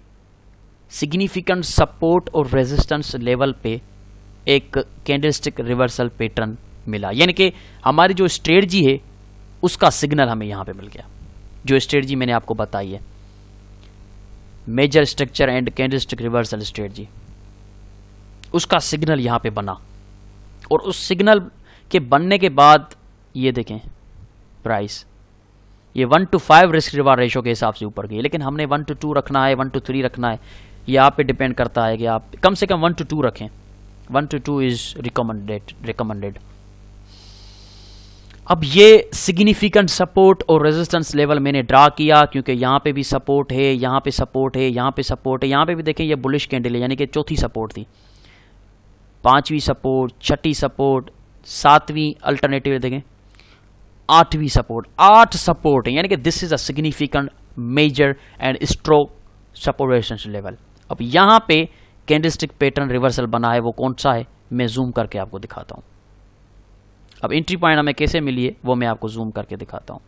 सिग्निफिकेंट सपोर्ट और रेजिस्टेंस लेवल पे एक कैंडलस्टिक रिवर्सल पैटर्न मिला, यानी कि हमारी जो स्ट्रेटजी है उसका सिग्नल हमें यहां पे मिल गया। जो स्ट्रेटजी मैंने आपको बताई है, major structure and candlestick reversal strategy, उसका सिग्नल यहां पे बना, और उस सिग्नल के बनने के बाद ये देखें प्राइस ये 1 to 5 रिस्क रिवार्ड रेशो के हिसाब से ऊपर गई, लेकिन हमने 1 to 2 रखना है, 1 to 3 रखना है, ये आप पे डिपेंड करता है कि आप कम से कम 1 to 2 रखें। 1 to 2 इज रिकमेंडेड। अब ये सिग्निफिकेंट सपोर्ट और रेजिस्टेंस लेवल मैंने ड्रा किया, क्योंकि यहाँ पे भी सपोर्ट है, यहाँ पे सपोर्ट है, यहाँ पे सपोर्ट है, यहाँ पे भी देखें ये बुलिश कैंडल है, यानी कि चौथी सपोर्ट थी, 5वीं सपोर्ट, 6ठी सपोर्ट, 7वीं अल्टरनेटिव देखें, 8वीं सपोर्ट, 8 सपोर्ट है, यानी कि this is a significant major and strong support resistance level. अब यहाँ पे कैंडलस्टिक पैटर्न रिवर्सल बना है, वो कौन सा है मैं जूम करके आपको दिखाता हूँ। अब एंट्री पॉइंट हमें कैसे मिली है वो मैं आपको जूम करके दिखाता हूँ।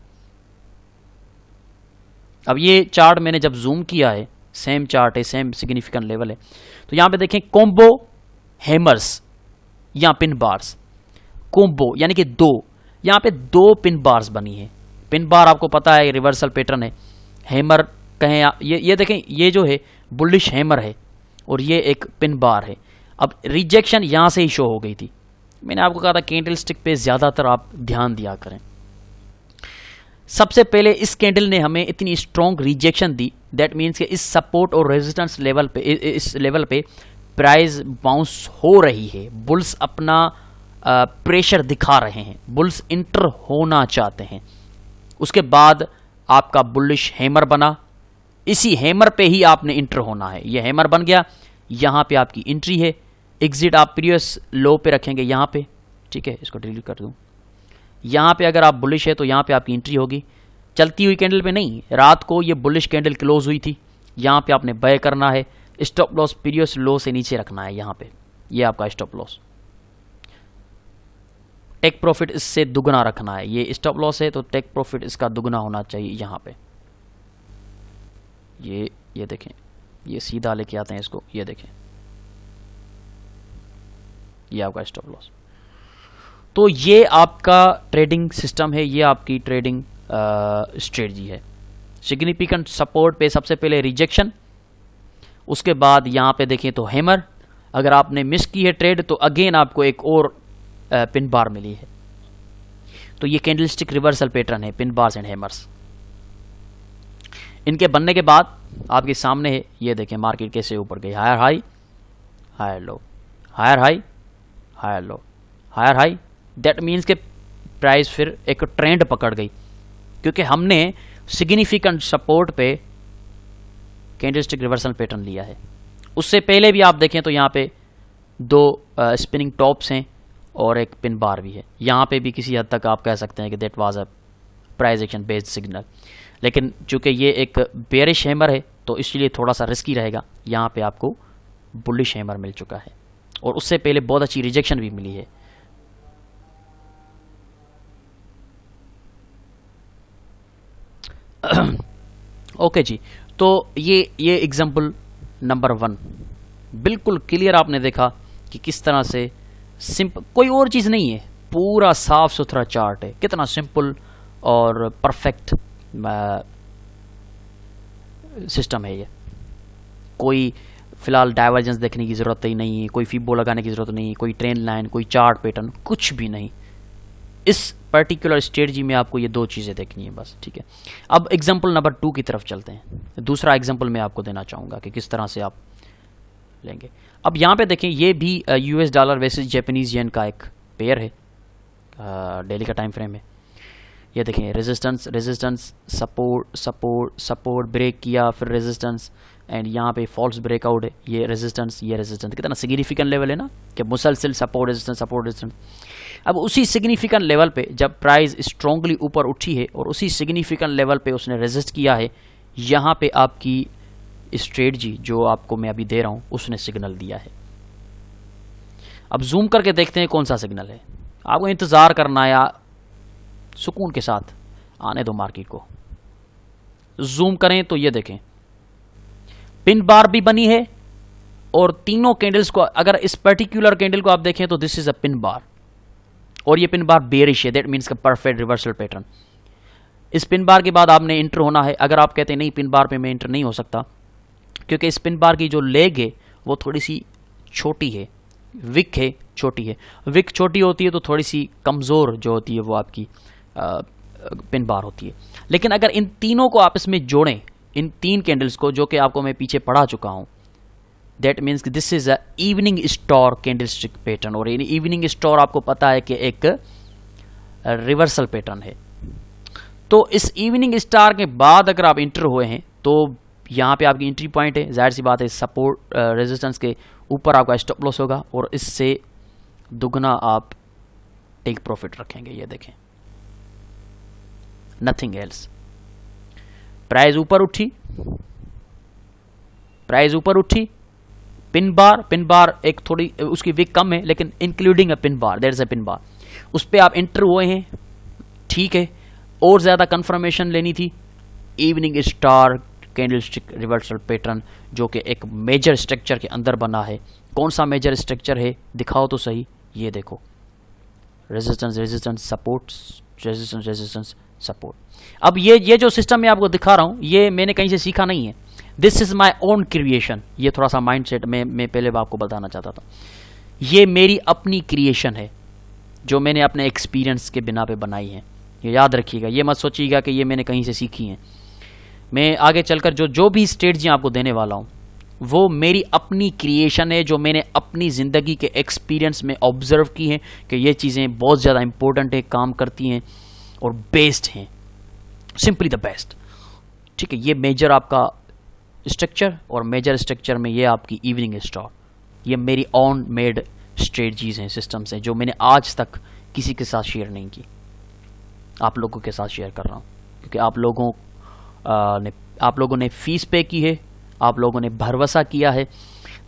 अब ये चार्ट मैंने जब जूम किया है, सेम चार्ट है, सेम सिग्निफिकेंट लेवल है, तो यहाँ पे देखें कॉम्बो हैमर्स या पिन बार्स, कॉम्बो यानी कि 2, यहाँ पे 2 पिन बार्स बनी है। पिन बार आपको पता है रिवर्सल पैटर्न है, हैमर कहें ये देखें, ये जो है बुलिश हैमर है और ये एक पिन बार है। अब रिजेक्शन यहां से ही शो हो गई थी, मैंने आपको कहा था कैंडलस्टिक पे ज्यादातर आप ध्यान दिया करें। सबसे पहले इस कैंडल ने हमें इतनी strong rejection the, that means कि इस सपोर्ट और रेजिस्टेंस लेवल पे, इस लेवल पे प्राइस बाउंस हो रही है, बुल्स अपना प्रेशर दिखा रहे हैं, बुल्स इंटर होना चाहते हैं। उसके बाद आपका बुलिश हैमर बना, इसी हैमर पे ही आपने इंटर होना है। ये हैमर बन गया, यहाँ पे आपकी एंट्री है। एग्जिट आप प्रीवियस लो पे रखेंगे यहाँ पे, ठीक है, इसको डिलीट कर दूँ। यहाँ पे अगर आप बुलिश है तो यहाँ पे आपकी एंट्री होगी, चलती हुई कैंडल पे नहीं। रात को ये बुलिश कैंडल क्लोज हुई थी, यहाँ पे आपने बाय करना है। स्टॉप लॉस प्रीवियस लो से नीचे रखना है यहाँ पे, ये आपका स्टॉप लॉस। टेक प्रॉफिट इससे दुगना रखना है। ये स्टॉप लॉस है तो टेक प्रॉफिट इसका दुगना होना चाहिए यहाँ पे। ये देखें, ये सीधा लेके आते हैं इसको, ये देखें, ये आपका स्टॉप लॉस। तो ये आपका ट्रेडिंग सिस्टम है, ये आपकी ट्रेडिंग स्ट्रेटजी है। सिग्निफिकेंट सपोर्ट पे सबसे पहले रिजेक्शन, उसके बाद यहाँ पे देखें तो हैमर। अगर आपने मिस की है ट्रेड तो अगेन आपको एक और पिन बार मिली है। तो ये कैंडलस्टिक रिवर्सल पैटर्न है, पिन बार्स एंड हैमर्स। इनके बनने के बाद आपके सामने है, ये देखें मार्केट कैसे ऊपर गई, higher high, higher low, higher high, higher low, higher high. That means के प्राइस फिर एक ट्रेंड पकड़ गई, क्योंकि हमने सिग्निफिकेंट सपोर्ट पे कैंडलस्टिक रिवर्सल पैटर्न लिया है। उससे पहले भी आप देखें तो यहाँ पे दो स्पिनिंग टॉप्स हैं और एक पिन बार भी है। यहाँ पे भी किसी हद तक आप कह सकते हैं कि that was a price action based signal, लेकिन चूंकि ये एक बेयरिश हैमर है तो इसलिए थोड़ा सा रिस्की रहेगा। यहाँ पे आपको बुलिश हैमर मिल चुका है और उससे पहले बहुत अच्छी रिजेक्शन भी मिली है। ओके जी, तो ये एग्जांपल नंबर 1 बिल्कुल क्लियर आपने देखा कि किस तरह से सिंपल, कोई और चीज़ नहीं है, पूरा साफ सुथरा चार्ट है। कितना सिंपल और परफेक्ट सिस्टम है ये। कोई फिलहाल डाइवर्जेंस देखने की ज़रूरत ही नहीं है, कोई फिबो लगाने की ज़रूरत नहीं है, कोई ट्रेंड लाइन, कोई चार्ट पैटर्न, कुछ भी नहीं। इस पर्टिकुलर स्ट्रेटजी में आपको ये दो चीज़ें देखनी है बस, ठीक है। अब एग्जांपल नंबर 2 की तरफ चलते हैं। दूसरा एग्जांपल मैं आपको देना चाहूँगा कि किस तरह से आप लेंगे। अब यहाँ पे देखें, ये भी US dollar versus Japanese yen का एक पेयर है, डेली का टाइम फ्रेम है। ये देखें, resistance resistance, support support support, break किया, फिर रेजिस्टेंस, एंड यहाँ पे फॉल्स ब्रेकआउट है। ये रेजिस्टेंस, ये रेजिस्टेंस, कितना सिग्निफिकेंट लेवल है ना, कि मुसलसल सपोर्ट रेजिस्टेंस सपोर्ट रेजिस्टेंस। अब उसी सिग्निफिकेंट लेवल पे जब प्राइस स्ट्रांगली ऊपर उठी है और उसी सिग्निफिकेंट लेवल पे उसने रेजिस्ट किया है, यहाँ पे आपकी स्ट्रेटजी जो आपको मैं अभी दे रहा हूँ उसने सिग्नल दिया है। अब जूम करके देखते हैं कौन सा सिग्नल है। आपको इंतज़ार करना या सुकून के साथ आने दो मार्केट को। जूम करें तो ये देखें, पिन बार भी बनी है और तीनों कैंडल्स को, अगर इस पर्टिकुलर कैंडल को आप देखें तो दिस इज अ पिन बार और ये पिन बार बेरिश है, दैट मीन्स का परफेक्ट रिवर्सल पैटर्न। इस पिन बार के बाद आपने इंटर होना है। अगर आप कहते हैं नहीं पिन बार पे मैं इंटर नहीं हो सकता, क्योंकि इस पिन बार की जो लेग है वो थोड़ी सी छोटी है, विक है, छोटी है। विक छोटी होती है तो थोड़ी सी कमज़ोर जो होती है वो आपकी पिन बार होती है। लेकिन अगर इन तीनों को आपस में जोड़ें, इन तीन कैंडल्स को, जो कि आपको मैं पीछे पढ़ा चुका हूं, that means this is a evening star candlestick pattern. और इवनिंग स्टार आपको पता है कि एक रिवर्सल पैटर्न है। तो इस इवनिंग स्टार के बाद अगर आप इंटर हुए हैं तो यहाँ पे आपकी एंट्री पॉइंट है। जाहिर सी बात है, सपोर्ट रेजिस्टेंस के ऊपर आपका स्टॉप लॉस होगा और इससे दुगना आप टेक प्रॉफिट रखेंगे। ये देखें, नथिंग एल्स। प्राइस ऊपर उठी, प्राइस ऊपर उठी, पिन बार एक थोड़ी उसकी विक कम है, लेकिन including a pin bar, there is a pin bar, उस पर आप एंटर हुए हैं, ठीक है। और ज्यादा कंफर्मेशन लेनी थी, evening star candlestick reversal pattern जो कि एक मेजर स्ट्रक्चर के अंदर बना है। कौन सा मेजर स्ट्रक्चर है दिखाओ तो सही। ये देखो, resistance resistance support, resistance resistance support. अब ये जो सिस्टम मैं आपको दिखा रहा हूं, ये मैंने कहीं से सीखा नहीं है, this is my own creation. ये थोड़ा सा माइंड सेट मैं पहले आपको बताना चाहता था। ये मेरी अपनी क्रिएशन है जो मैंने अपने एक्सपीरियंस के बिना पे बनाई है। ये याद रखिएगा, ये मत सोचिएगा कि ये मैंने कहीं से सीखी है। मैं आगे चलकर जो भी स्ट्रेटजी आपको देने वाला हूँ वो मेरी अपनी क्रिएशन है, जो मैंने अपनी ज़िंदगी के एक्सपीरियंस में ऑब्जर्व की है कि ये चीज़ें बहुत ज़्यादा इंपॉर्टेंट है, काम करती हैं और बेस्ट हैं, सिंपली द बेस्ट। ठीक है, ये मेजर आपका स्ट्रक्चर और मेजर स्ट्रक्चर में ये आपकी इवनिंग स्टार। ये मेरी ऑन मेड स्ट्रेटजीज हैं, सिस्टम्स हैं, जो मैंने आज तक किसी के साथ शेयर नहीं की, आप लोगों के साथ शेयर कर रहा हूँ, क्योंकि आप लोगों ने फीस पे की है, आप लोगों ने भरोसा किया है।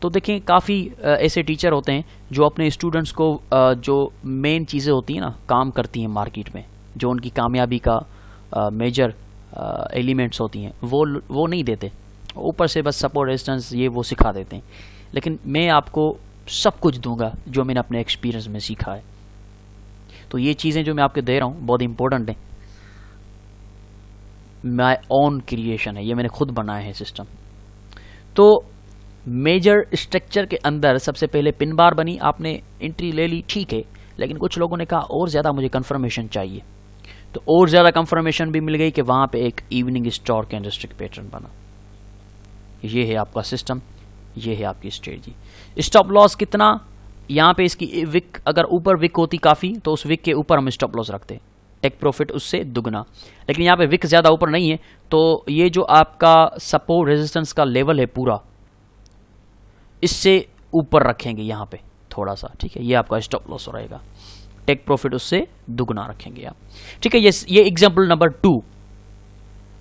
तो देखें, काफ़ी ऐसे टीचर होते हैं जो अपने स्टूडेंट्स को जो मेन चीज़ें होती हैं ना, काम करती हैं मार्केट में, जो उनकी कामयाबी का मेजर एलिमेंट्स होती हैं, वो नहीं देते, ऊपर से बस सपोर्ट रेजिस्टेंस ये वो सिखा देते हैं। लेकिन मैं आपको सब कुछ दूंगा जो मैंने अपने एक्सपीरियंस में सीखा है। तो ये चीज़ें जो मैं आपको दे रहा हूँ बहुत इंपॉर्टेंट है, माय ओन क्रिएशन है, ये मैंने खुद बनाए हैं सिस्टम। तो मेजर स्ट्रक्चर के अंदर सबसे पहले पिन बार बनी, आपने एंट्री ले ली, ठीक है, लेकिन कुछ लोगों ने कहा और ज़्यादा मुझे कंफर्मेशन चाहिए, तो और ज़्यादा कंफर्मेशन भी मिल गई कि वहाँ पे एक इवनिंग स्टार कैंडलस्टिक पैटर्न बना। ये है आपका सिस्टम, ये है आपकी स्ट्रेटजी। स्टॉप लॉस कितना, यहाँ पे इसकी विक अगर ऊपर विक होती काफ़ी तो उस विक के ऊपर हम स्टॉप लॉस रखते, टेक प्रॉफिट उससे दुगना, लेकिन यहाँ पे विक ज़्यादा ऊपर नहीं है, तो ये जो आपका सपोर्ट रेजिस्टेंस का लेवल है पूरा, इससे ऊपर रखेंगे यहाँ पे थोड़ा सा, ठीक है, ये आपका स्टॉप लॉस रहेगा, टेक प्रॉफिट उससे दुगना रखेंगे आप, ठीक है। ये एग्जाम्पल नंबर 2।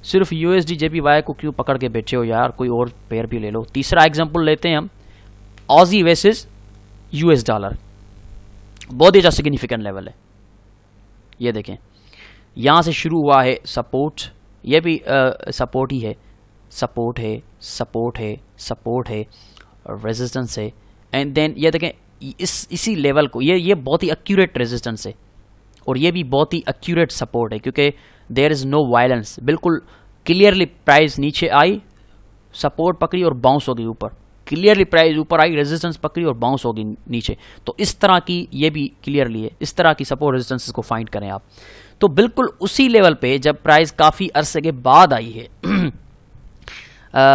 सिर्फ यूएसडी जेपीवाई को क्यों पकड़ के बैठे हो यार, कोई और पेयर भी ले लो। तीसरा एग्जाम्पल लेते हैं हम, ऑजी वर्सेस यूएस डॉलर, बहुत ही अच्छा सिग्निफिकेंट लेवल है। ये देखें, यहां से शुरू हुआ है सपोर्ट, ये भी सपोर्ट ही है, सपोर्ट है, सपोर्ट है, सपोर्ट है, रेजिस्टेंस है, एंड देन ये देखें इसी लेवल को, ये बहुत ही एक्यूरेट रेजिस्टेंस है और ये भी बहुत ही एक्यूरेट सपोर्ट है, क्योंकि देयर इज नो वायलेंस, बिल्कुल क्लियरली प्राइस नीचे आई, सपोर्ट पकड़ी और बाउंस हो गई ऊपर, क्लियरली प्राइस ऊपर आई, रेजिस्टेंस पकड़ी और बाउंस हो गई नीचे। तो इस तरह की ये भी क्लियरली है, इस तरह की सपोर्ट रेजिस्टेंस को फाइंड करें आप। तो बिल्कुल उसी लेवल पे जब प्राइस काफ़ी अरसे के बाद आई है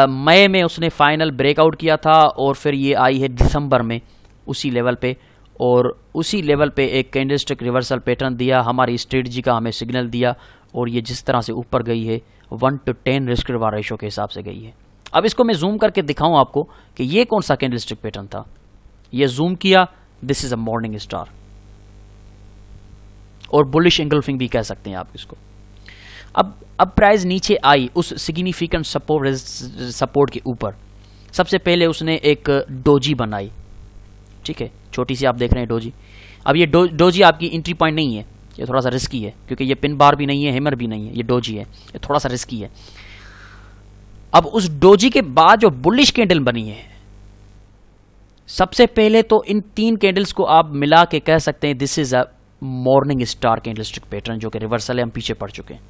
मई में उसने फाइनल ब्रेकआउट किया था और फिर ये आई है दिसंबर में उसी लेवल पे, और उसी लेवल पे एक कैंडलस्टिक रिवर्सल पैटर्न दिया, हमारी स्ट्रेटजी का हमें सिग्नल दिया, और ये जिस तरह से ऊपर गई है 1:10 रिस्क रिवार्ड रेशो के हिसाब से गई है। अब इसको मैं जूम करके दिखाऊं आपको कि ये कौन सा कैंडलस्टिक पैटर्न था। ये जूम किया, this is a morning star, और बुलिश एंगल्फिंग भी कह सकते हैं आप इसको। अब प्राइस नीचे आई उस सिग्निफिकेंट सपोर्ट के ऊपर, सबसे पहले उसने एक डोजी बनाई, ठीक है, छोटी सी आप देख रहे हैं डोजी। अब ये डोजी आपकी एंट्री पॉइंट नहीं है, ये थोड़ा सा रिस्की है, क्योंकि ये पिन बार भी नहीं है, हैमर भी नहीं है, ये डोजी है, ये थोड़ा सा रिस्की है। अब उस डोजी के बाद जो बुलिश कैंडल बनी है, सबसे पहले तो इन 3 कैंडल्स को आप मिला के कह सकते हैं this is a morning star candlestick pattern, जो कि रिवर्सल है, हम पीछे पड़ चुके हैं।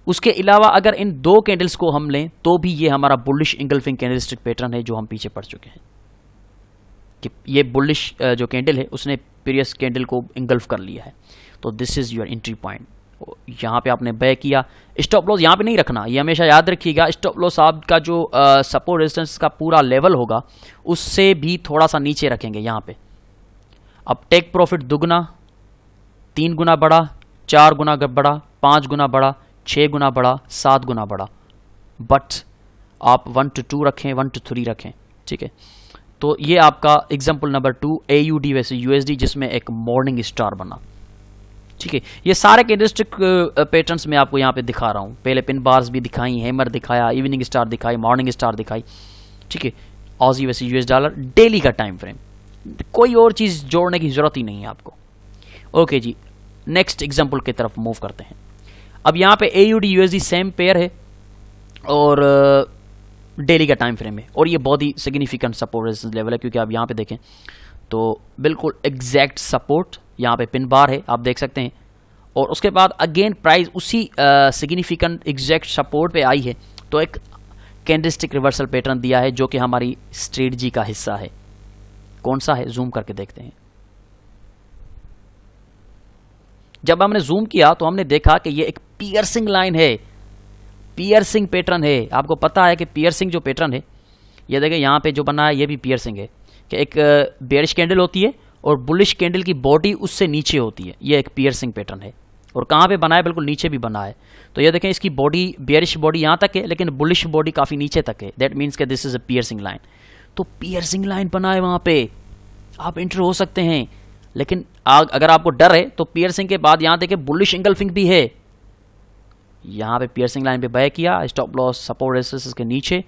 उसके अलावा अगर इन 2 कैंडल्स को हम लें तो भी ये हमारा बुलिश इंगल्फिंग कैंडलस्टिक पैटर्न है, जो हम पीछे पड़ चुके हैं, कि ये बुलिश जो कैंडल है उसने प्रीवियस कैंडल को इंगल्फ कर लिया है। तो this is your entry point, यहाँ पे आपने बाय किया। स्टॉप लॉस यहाँ पे नहीं रखना, ये हमेशा याद रखिएगा। स्टॉप लॉस आपका जो सपोर्ट रेजिस्टेंस का पूरा लेवल होगा उससे भी थोड़ा सा नीचे रखेंगे यहाँ पे। अब टेक प्रॉफिट दुगना, 3 गुना बढ़ा, 4 गुना बढ़ा, 5 गुना बढ़ा, 6 गुना बढ़ा, 7 गुना बढ़ा, बट आप 1 to 2 रखें, 1 to 3 रखें, ठीक है। तो ये आपका एग्जाम्पल नंबर 2 AUD वैसे USD, जिसमें एक मॉर्निंग स्टार बना, ठीक है। ये सारे कैंडलस्टिक पैटर्न्स मैं आपको यहाँ पे दिखा रहा हूँ, पहले पिन बार्स भी दिखाई, हैमर दिखाया, इवनिंग स्टार दिखाई, मॉर्निंग स्टार दिखाई, ठीक है। ऑजी वैसे US डॉलर, डेली का टाइम फ्रेम, कोई और चीज़ जोड़ने की जरूरत ही नहीं है आपको। ओके जी, नेक्स्ट एग्जाम्पल की तरफ मूव करते हैं। अब यहाँ पे AUD USD सेम पेयर है और डेली का टाइम फ्रेम है, और ये बहुत ही सिग्निफिकेंट सपोर्ट रेजिस्टेंस लेवल है, क्योंकि आप यहाँ पे देखें तो बिल्कुल एग्जैक्ट सपोर्ट, यहाँ पे पिन बार है, आप देख सकते हैं, और उसके बाद अगेन प्राइस उसी सिग्निफिकेंट एग्जैक्ट सपोर्ट पे आई है, तो एक कैंडलस्टिक रिवर्सल पैटर्न दिया है, जो कि हमारी स्ट्रेटजी का हिस्सा है। कौन सा है, जूम करके देखते हैं। जब हमने जूम किया तो हमने देखा कि ये एक पियर्सिंग लाइन है, पियर्सिंग पैटर्न है। आपको पता है कि पियर्सिंग जो पैटर्न है, ये देखें यहाँ पे जो बना है ये भी पियर्सिंग है, कि एक बेयरिश कैंडल होती है और बुलिश कैंडल की बॉडी उससे नीचे होती है, ये एक पियर्सिंग पैटर्न है। और कहाँ पे बना है, बिल्कुल नीचे भी बना है। तो ये देखें इसकी बॉडी, बेयरिश बॉडी यहाँ तक है, लेकिन बुलिश बॉडी काफ़ी नीचे तक है। दैट मीन्स कि this is a piercing line. तो पियर्सिंग लाइन बना है वहाँ पे, आप एंटर हो सकते हैं। लेकिन अगर आपको डर है तो पियर्सिंग के बाद यहाँ देखें बुलिश इंगल्फिंग भी है। यहाँ पे पियर्सिंग लाइन पे बाय किया, स्टॉप लॉस सपोर्ट रेजिस्टेंस के नीचे,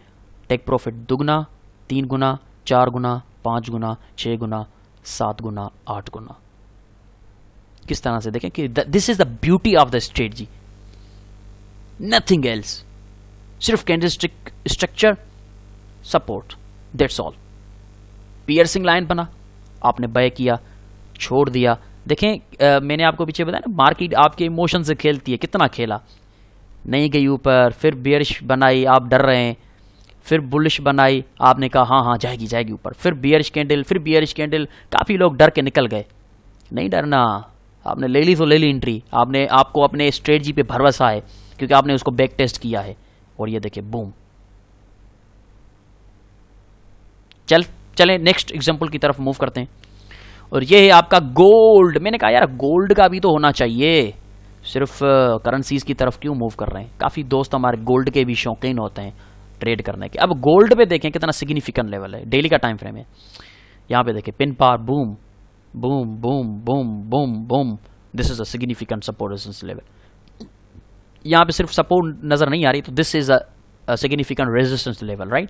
टेक प्रॉफिट दुगना, 3 गुना, 4 गुना, 5 गुना, 6 गुना, 7 गुना, 8 गुना। किस तरह से देखें कि this is the beauty of the strategy, nothing else, सिर्फ candlestick structure, support, that's all. Piercing line बना, आपने बाय किया, छोड़ दिया। देखें मैंने आपको पीछे बताया ना, मार्केट आपके इमोशन से खेलती है। कितना खेला, नहीं गई ऊपर, फिर बियरिश बनाई, आप डर रहे हैं, फिर बुलिश बनाई, आपने कहा हाँ हाँ जाएगी जाएगी ऊपर, फिर बियरिश कैंडल, फिर बियरिश कैंडल, काफ़ी लोग डर के निकल गए। नहीं डरना, आपने ले ली तो ले ली एंट्री, आपको अपने स्ट्रेटजी पे भरोसा है क्योंकि आपने उसको बैक टेस्ट किया है। और ये देखिए बूम। चलें नेक्स्ट एग्जांपल की तरफ मूव करते हैं। और ये है आपका गोल्ड। मैंने कहा यार गोल्ड का भी तो होना चाहिए, सिर्फ करेंसीज की तरफ क्यों मूव कर रहे हैं। काफ़ी दोस्त हमारे गोल्ड के भी शौकीन होते हैं ट्रेड करने के। अब गोल्ड पे देखें कितना सिग्निफिकेंट लेवल है, डेली का टाइम फ्रेम है। यहाँ पे देखें pin bar, boom boom boom boom boom boom, this is a significant support resistance level. यहाँ पे सिर्फ सपोर्ट नजर नहीं आ रही, तो this is a significant resistance level, right.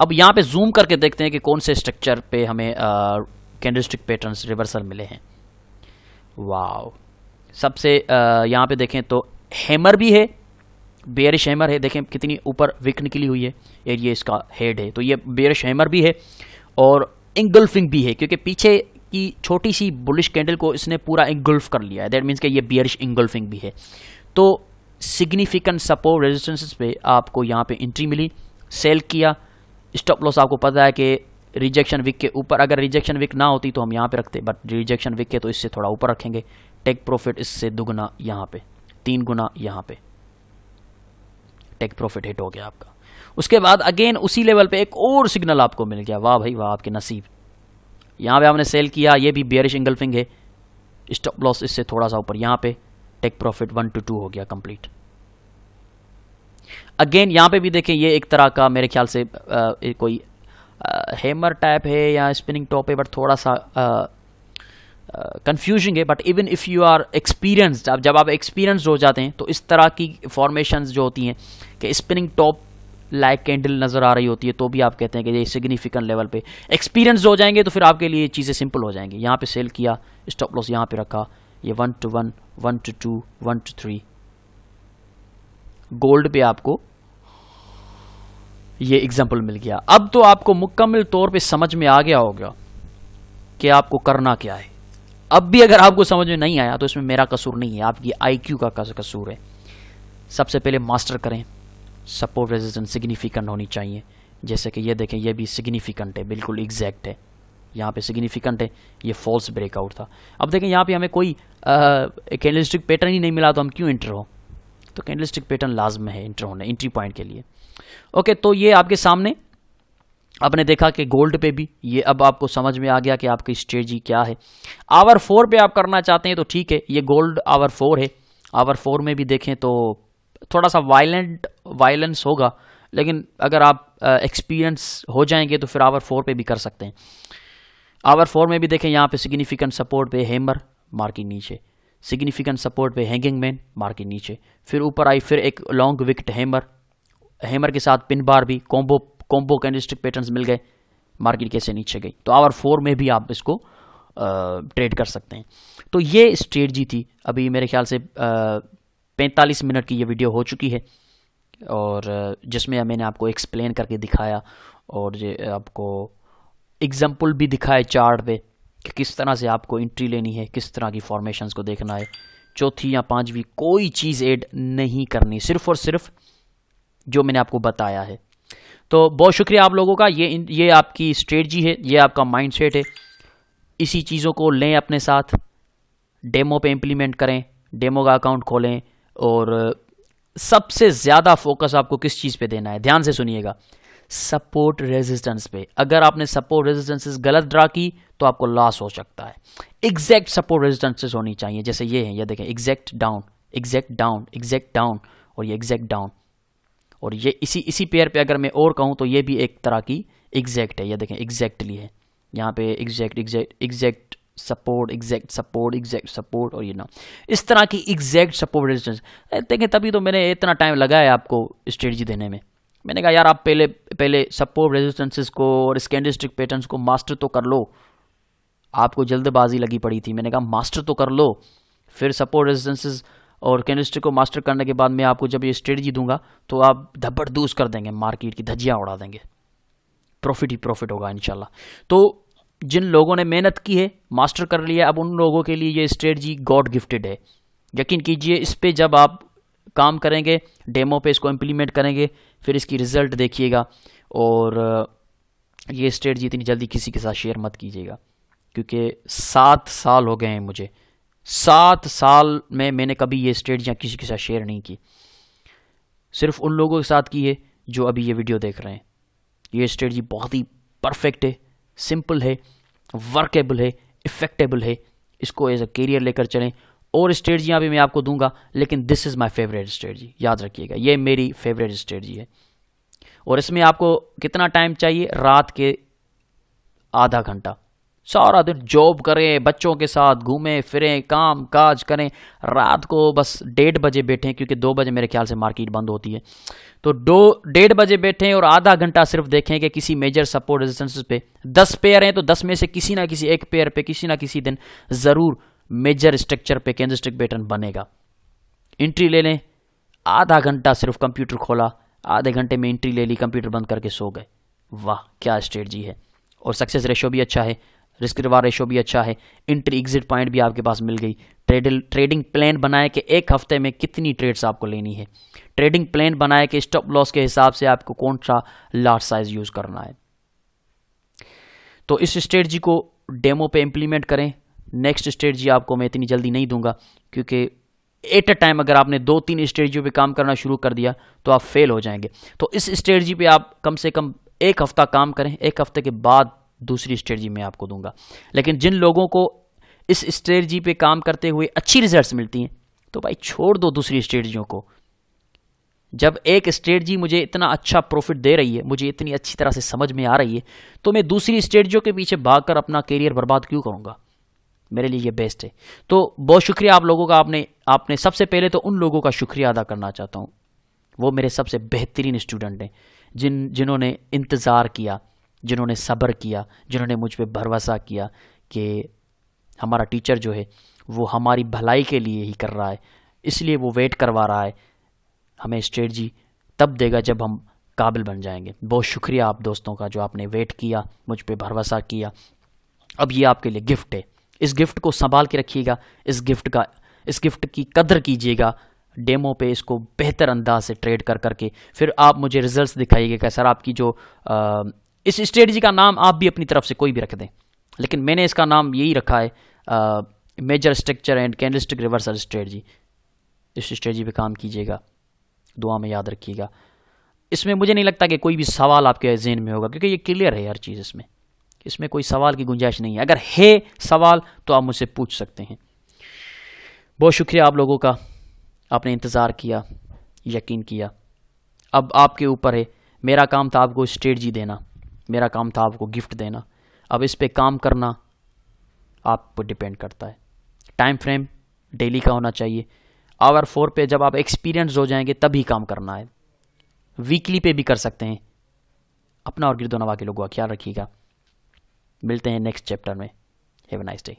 अब यहाँ पे जूम करके देखते हैं कि कौन से स्ट्रक्चर पे हमें कैंडलस्टिक पैटर्न्स रिवर्सल मिले हैं। वाओ, सबसे यहाँ पे देखें तो हैमर भी है, बेयरिश हैमर है। देखें कितनी ऊपर विक निकली हुई है, ये इसका हेड है, तो ये बेयरिश हैमर भी है। और इंगल्फिंग भी है, क्योंकि पीछे की छोटी सी बुलिश कैंडल को इसने पूरा इंगल्फ कर लिया है। दैट मीन्स कि ये बेयरिश इंगल्फिंग भी है। तो सिग्निफिकेंट सपोर्ट रेजिस्टेंसेस पे आपको यहाँ पे एंट्री मिली, सेल किया। स्टॉप लॉस आपको पता है कि रिजेक्शन विक के ऊपर, अगर रिजेक्शन विक ना होती तो हम यहाँ पे रखते, बट रिजेक्शन विक के तो इससे थोड़ा ऊपर रखेंगे। टेक प्रॉफिट इससे दुगना यहाँ पे, 3 गुना यहाँ पे टेक प्रॉफिट हिट हो गया आपका। उसके बाद अगेन उसी लेवल पे एक और सिग्नल आपको मिल गया। वाह भाई वाह, आपके नसीब। यहाँ पे आपने सेल किया, ये भी बेयरिश इंगल्फिंग है। स्टॉप लॉस इससे थोड़ा सा ऊपर यहाँ पे, टेक प्रॉफिट 1 to 2 हो गया कंप्लीट। अगेन यहाँ पे भी देखें, ये एक तरह का मेरे ख्याल से कोई हैमर टाइप है या स्पिनिंग टॉप है, बट थोड़ा सा कंफ्यूजिंग है। But even if you are experienced, जब आप एक्सपीरियंस्ड हो जाते हैं तो इस तरह की फॉर्मेशंस जो होती हैं कि स्पिनिंग टॉप लाइक कैंडल नजर आ रही होती है, तो भी आप कहते हैं कि ये सिग्निफिकेंट लेवल पे एक्सपीरियंस हो जाएंगे, तो फिर आपके लिए चीज़ें सिंपल हो जाएंगी। यहाँ पे सेल किया, स्टॉप लॉस यहाँ पे रखा, ये 1 to 1, 1 to 2, 1 to 3। गोल्ड पे आपको ये एग्जाम्पल मिल गया। अब तो आपको मुकम्मल तौर पे समझ में आ गया होगा कि आपको करना क्या है। अब भी अगर आपको समझ में नहीं आया तो इसमें मेरा कसूर नहीं है, आपकी आईक्यू का कसूर है। सबसे पहले मास्टर करें, सपोर्ट रेजिस्टेंस सिग्निफिकेंट होनी चाहिए। जैसे कि ये देखें, ये भी सिग्निफिकेंट है, बिल्कुल एग्जैक्ट है। यहाँ पे सिग्निफिकेंट है, ये फॉल्स ब्रेकआउट था। अब देखें यहाँ पे हमें कोई कैंडलस्टिक पैटर्न ही नहीं मिला, तो हम क्यों एंटर हो। तो कैंडलस्टिक पैटर्न लाजम है एंटर होने, एंट्री पॉइंट के लिए। ओके, तो ये आपके सामने आपने देखा कि गोल्ड पे भी ये अब आपको समझ में आ गया कि आपकी स्ट्रेटजी क्या है। आवर 4 पे आप करना चाहते हैं तो ठीक है, ये गोल्ड आवर 4 है। आवर 4 में भी देखें तो थोड़ा सा वायलेंस होगा, लेकिन अगर आप एक्सपीरियंस हो जाएंगे तो फिर आवर 4 पे भी कर सकते हैं। आवर 4 में भी देखें, यहाँ पे सिग्निफिकेंट सपोर्ट पे हैमर, मार्केट नीचे, सिग्निफिकेंट सपोर्ट पे हैंगिंग मैन, मार्केट नीचे, फिर ऊपर आई, फिर एक लॉन्ग विकेट हैमर के साथ पिन बार भी, कॉम्बो कैंडलस्टिक पैटर्न्स मिल गए, मार्केट कैसे नीचे गई। तो आवर 4 में भी आप इसको ट्रेड कर सकते हैं। तो ये स्ट्रेटजी थी। अभी मेरे ख्याल से 45 मिनट की ये वीडियो हो चुकी है, और जिसमें मैंने आपको एक्सप्लेन करके दिखाया और ये आपको एग्जाम्पल भी दिखाए चार्ट पे कि किस तरह से आपको एंट्री लेनी है, किस तरह की फॉर्मेशंस को देखना है। चौथी या पांचवी कोई चीज़ ऐड नहीं करनी, सिर्फ और सिर्फ जो मैंने आपको बताया है। तो बहुत शुक्रिया आप लोगों का। ये आपकी स्ट्रेटजी है, ये आपका माइंडसेट है। इसी चीज़ों को लें अपने साथ, डेमो पे इम्प्लीमेंट करें, डेमो का अकाउंट खोलें। और सबसे ज़्यादा फोकस आपको किस चीज़ पे देना है, ध्यान से सुनिएगा। सपोर्ट रेजिस्टेंस पे। अगर आपने सपोर्ट रेजिस्टेंसेस गलत ड्रा की तो आपको लॉस हो सकता है। एग्जैक्ट सपोर्ट रेजिस्टेंसेस होनी चाहिए, जैसे ये है, ये देखें, exact down, exact down, exact down, और ये एग्जैक्ट डाउन, और ये इसी पेयर पे अगर मैं और कहूँ तो ये भी एक तरह की एग्जैक्ट है, ये देखें एग्जैक्टली है, यहाँ पे exact exact exact support, exact support, exact support, और ये ना इस तरह की एग्जैक्ट सपोर्ट रेजिस्टेंस देखें। तभी तो मैंने इतना टाइम लगाया आपको स्ट्रेटजी देने में। मैंने कहा यार आप पहले सपोर्ट रेजिस्टेंसेस को और कैंडलस्टिक पैटर्न्स को मास्टर तो कर लो। आपको जल्दबाजी लगी पड़ी थी, मैंने कहा मास्टर तो कर लो, फिर सपोर्ट रेजिस्टेंसेस और कैंडलस्टिक को मास्टर करने के बाद मैं आपको जब ये स्ट्रेटजी दूंगा तो आप धब्बड़दूस कर देंगे, मार्केट की धज्जियां उड़ा देंगे, प्रॉफिट ही प्रॉफिट होगा इंशाल्लाह। तो जिन लोगों ने मेहनत की है, मास्टर कर लिया, अब उन लोगों के लिए ये स्ट्रेटजी गॉड गिफ्टेड है। यकीन कीजिए, इस पे जब आप काम करेंगे, डेमो पे इसको इम्प्लीमेंट करेंगे, फिर इसकी रिजल्ट देखिएगा। और ये स्ट्रेटजी इतनी जल्दी किसी के साथ शेयर मत कीजिएगा, क्योंकि 7 साल हो गए हैं मुझे, 7 साल में मैंने कभी ये स्ट्रेटजियाँ किसी के साथ शेयर नहीं की, सिर्फ उन लोगों के साथ की है जो अभी ये वीडियो देख रहे हैं। ये स्ट्रेटजी बहुत ही परफेक्ट है, सिंपल है, वर्केबल है, इफेक्टेबल है। इसको एज अ कैरियर लेकर चलें। और स्ट्रेटजियाँ भी मैं आपको दूंगा, लेकिन this is my favourite strategy, याद रखिएगा, ये मेरी फेवरेट स्ट्रेटजी है। और इसमें आपको कितना टाइम चाहिए? रात के आधा घंटा। सारा दिन जॉब करें, बच्चों के साथ घूमें फिरें, काम काज करें, रात को बस 1:30 बजे बैठें, क्योंकि 2 बजे मेरे ख्याल से मार्केट बंद होती है, तो 1:30 बजे बैठें और आधा घंटा सिर्फ देखें कि किसी मेजर सपोर्ट रेजिस्टेंस पे 10 पेयर हैं तो 10 में से किसी ना किसी एक पेयर पे किसी ना किसी दिन ज़रूर मेजर स्ट्रक्चर पे कैंडलस्टिक पैटर्न बनेगा। एंट्री ले लें, आधा घंटा सिर्फ कंप्यूटर खोला, आधे घंटे में एंट्री ले ली, कंप्यूटर बंद करके सो गए। वाह क्या स्ट्रेटजी है। और सक्सेस रेशो भी अच्छा है, रिस्क रिवार्ड रेशो भी अच्छा है, एंट्री एग्जिट पॉइंट भी आपके पास मिल गई। ट्रेडिंग प्लान बनाए कि एक हफ्ते में कितनी ट्रेड्स आपको लेनी है, ट्रेडिंग प्लान बनाए कि स्टॉप लॉस के हिसाब से आपको कौन सा लार्ज साइज यूज करना है। तो इस स्ट्रेटजी को डेमो पे इंप्लीमेंट करें। नेक्स्ट स्ट्रेटजी आपको मैं इतनी जल्दी नहीं दूंगा, क्योंकि एट अ टाइम अगर आपने 2-3 स्ट्रेटजी पे काम करना शुरू कर दिया तो आप फेल हो जाएंगे। तो इस स्ट्रेटजी पे आप कम से कम 1 हफ्ता काम करें, 1 हफ्ते के बाद दूसरी स्ट्रेटजी मैं आपको दूंगा। लेकिन जिन लोगों को इस स्ट्रेटजी पे काम करते हुए अच्छी रिजल्ट्स मिलती हैं, तो भाई छोड़ दो दूसरी स्ट्रेटजियों को। जब एक स्ट्रेटजी मुझे इतना अच्छा प्रॉफिट दे रही है, मुझे इतनी अच्छी तरह से समझ में आ रही है, तो मैं दूसरी स्ट्रेटजियों के पीछे भागकर अपना करियर बर्बाद क्यों करूंगा? मेरे लिए ये बेस्ट है। तो बहुत शुक्रिया आप लोगों का। आपने सबसे पहले तो उन लोगों का शुक्रिया अदा करना चाहता हूँ, वो मेरे सबसे बेहतरीन स्टूडेंट हैं, जिन्होंने इंतज़ार किया, जिन्होंने सब्र किया, जिन्होंने मुझ पर भरोसा किया कि हमारा टीचर जो है वो हमारी भलाई के लिए ही कर रहा है, इसलिए वो वेट करवा रहा है। हमें स्ट्रेटजी तब देगा जब हम काबिल बन जाएंगे। बहुत शुक्रिया आप दोस्तों का, जो आपने वेट किया, मुझ पे भरोसा किया। अब ये आपके लिए गिफ्ट है, इस गिफ्ट को संभाल के रखिएगा, इस गिफ्ट की कदर कीजिएगा। डेमो पे इसको बेहतर अंदाज से ट्रेड करके फिर आप मुझे रिजल्ट्स दिखाइएगा कि सर आपकी जो इस स्ट्रेटजी का नाम आप भी अपनी तरफ से कोई भी रख दें, लेकिन मैंने इसका नाम यही रखा है, major structure and candlestick reversal strategy. इस स्ट्रेटजी पे काम कीजिएगा, दुआ में याद रखिएगा। इसमें मुझे नहीं लगता कि कोई भी सवाल आपके ज़हन में होगा, क्योंकि ये क्लियर है हर चीज़। इसमें कोई सवाल की गुंजाइश नहीं है। अगर है सवाल तो आप मुझसे पूछ सकते हैं। बहुत शुक्रिया आप लोगों का, आपने इंतज़ार किया, यकीन किया। अब आपके ऊपर है। मेरा काम था आपको स्ट्रेटजी देना, मेरा काम था आपको गिफ्ट देना। अब इस पे काम करना आप पर डिपेंड करता है। टाइम फ्रेम डेली का होना चाहिए। आवर 4 पे जब आप एक्सपीरियंस हो जाएंगे तभी काम करना है। वीकली पे भी कर सकते हैं। अपना और गिरदो नवा के लोगों का ख्याल रखिएगा। मिलते हैं नेक्स्ट चैप्टर में। Have a nice day.